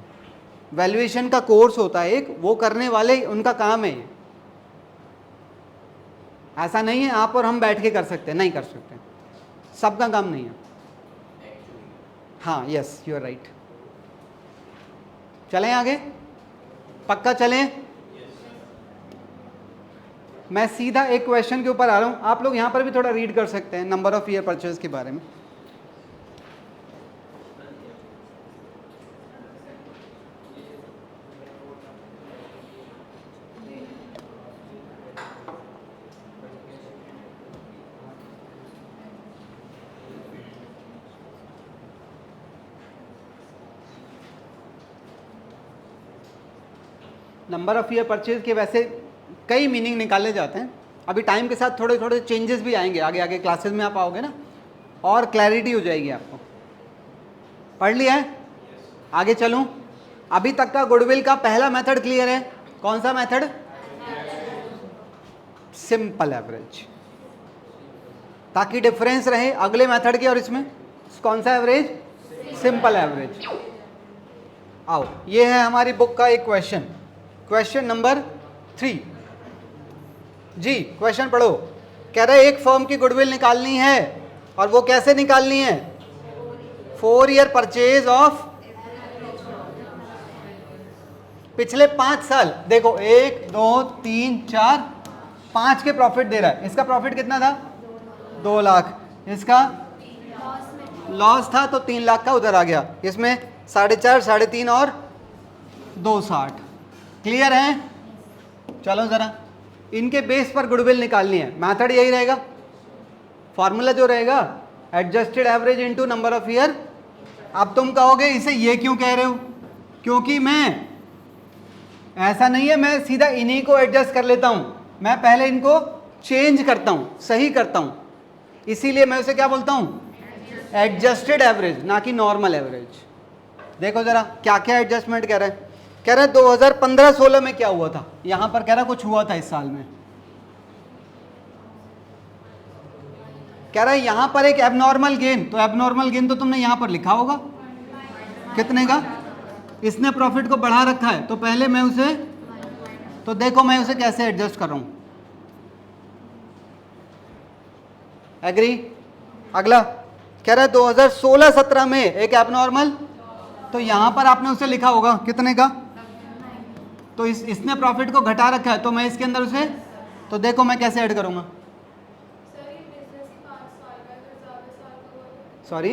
वैल्यूएशन का कोर्स होता है एक, वो करने वाले उनका काम है ये। ऐसा नहीं है आप और हम बैठ के कर सकते हैं, नहीं कर सकते, सबका काम नहीं है। हाँ यस यू आर राइट। चलें आगे, पक्का चलें? मैं सीधा एक क्वेश्चन के ऊपर आ रहा हूं, आप लोग यहां पर भी थोड़ा रीड कर सकते हैं नंबर ऑफ ईयर परचेज के बारे में। नंबर ऑफ ईयर परचेज के वैसे कई मीनिंग निकाले जाते हैं, अभी टाइम के साथ थोड़े थोड़े चेंजेस भी आएंगे, आगे आगे क्लासेस में आप आओगे ना और क्लैरिटी हो जाएगी आपको। पढ़ लिया है? आगे चलूं? अभी तक का गुडविल का पहला मेथड क्लियर है? कौन सा मेथड? सिंपल एवरेज, ताकि डिफरेंस रहे अगले मेथड के और इसमें। कौन सा एवरेज? Simple average. आओ, ये है हमारी बुक का एक क्वेश्चन, क्वेश्चन नंबर 3 जी। क्वेश्चन पढ़ो। कह रहे एक फर्म की गुडविल निकालनी है, और वो कैसे निकालनी है? 4 ईयर परचेज ऑफ पिछले 5 साल। देखो 1 2 3 4 5 के प्रॉफिट दे रहा है। इसका प्रॉफिट कितना था? 2 लाख। इसका लॉस था तो 3 लाख का उधर आ गया। इसमें 4.5 3.5 और 2.60। क्लियर है? चलो ज़रा, इनके बेस पर गुडविल निकालनी है। मेथड यही रहेगा, फॉर्मूला जो रहेगा adjusted average into number of year. अब तुम कहोगे इसे ये क्यों कह रहे हो? क्योंकि मैं, ऐसा नहीं है मैं सीधा इन्हीं को एडजस्ट कर लेता हूं, मैं पहले इनको चेंज करता हूं, सही करता हूं, इसीलिए मैं उसे क्या बोलता हूं? एडजस्टेड एवरेज, ना कि नॉर्मल एवरेज। देखो जरा क्या क्या एडजस्टमेंट कह रहा है। कह रहा है 2015-16 में क्या हुआ था, यहां पर कह रहा है कुछ हुआ था इस साल में। कह रहा है यहां पर एक एबनॉर्मल गेन, तो एबनॉर्मल गेन तो तुमने यहां पर लिखा होगा कितने का। इसने प्रॉफिट को बढ़ा रखा है, तो पहले मैं उसे, तो देखो मैं उसे कैसे एडजस्ट कर रहा हूं। एग्री? अगला कह रहा है 2016-17 में एक एबनॉर्मल, तो यहां पर आपने उसे लिखा होगा कितने का, तो इसने प्रॉफिट को घटा रखा है, तो मैं इसके अंदर उसे, तो देखो मैं कैसे ऐड करूंगा। सॉरी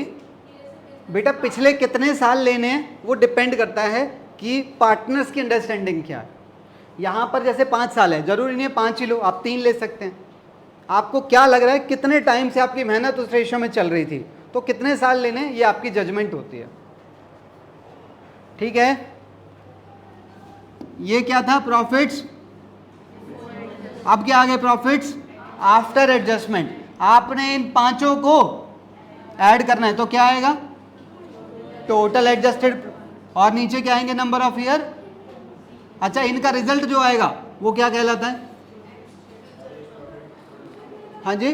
बेटा, पिछले कितने साल लेने हैं वो डिपेंड करता है कि पार्टनर्स की अंडरस्टैंडिंग क्या है। यहाँ पर जैसे 5 साल है, जरूरी नहीं है 5 ही लो, आप 3 ले सकते हैं। आपको क्या लग रहा है कितने टाइम से आपकी मेहनत उस रेशो में चल रही थी, तो कितने साल लेने, ये आपकी जजमेंट होती है। ठीक है? ये क्या था? प्रॉफिट्स। अब क्या आ गए? Profits after adjustment. आपने इन पांचों को ऐड करना है, तो क्या आएगा? Total adjusted. और नीचे क्या आएंगे? Number of year. अच्छा, इनका रिजल्ट जो आएगा वो क्या कहलाता है? हाँ जी,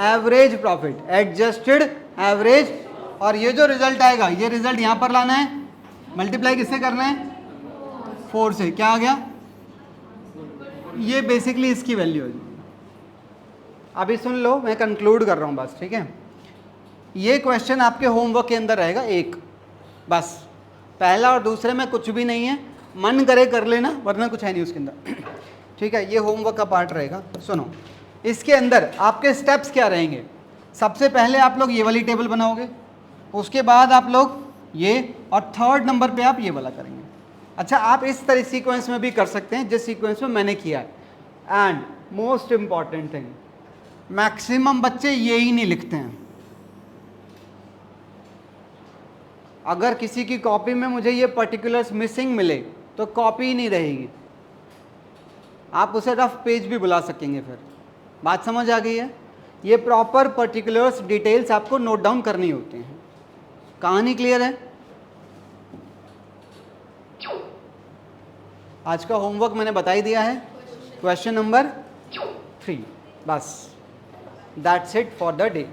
एवरेज प्रॉफिट, एडजस्टेड एवरेज। और ये जो रिजल्ट आएगा, ये रिजल्ट यहां पर लाना है, मल्टीप्लाई किससे करना है? 4 से। क्या आ गया? ये बेसिकली इसकी वैल्यू है। अभी सुन लो, मैं कंक्लूड कर रहा हूं बस, ठीक है? ये क्वेश्चन आपके होमवर्क के अंदर रहेगा एक, बस। पहला और दूसरे में कुछ भी नहीं है, मन करे कर लेना, वरना कुछ है नहीं उसके अंदर। ठीक है? ये होमवर्क का पार्ट रहेगा। सुनो, इसके अंदर आपके स्टेप्स क्या रहेंगे? सबसे पहले आप लोग ये वाली टेबल बनाओगे, उसके बाद आप लोग ये, और थर्ड नंबर पे आप ये वाला करेंगे। अच्छा, आप इस तरह सीक्वेंस में भी कर सकते हैं जिस सीक्वेंस में मैंने किया है। And most important thing, maximum बच्चे ये ही नहीं लिखते हैं। अगर किसी की कॉपी में मुझे ये पर्टिकुलर्स मिसिंग मिले तो कॉपी ही नहीं रहेगी, आप उसे रफ पेज भी बुला सकेंगे। फिर बात समझ आ गई है? ये प्रॉपर पर्टिकुलर्स डिटेल्स आपको नोट डाउन करनी होती हैं। कहानी क्लियर है? आज का होमवर्क मैंने बता ही दिया है, क्वेश्चन नंबर 3, बस that's it for the day.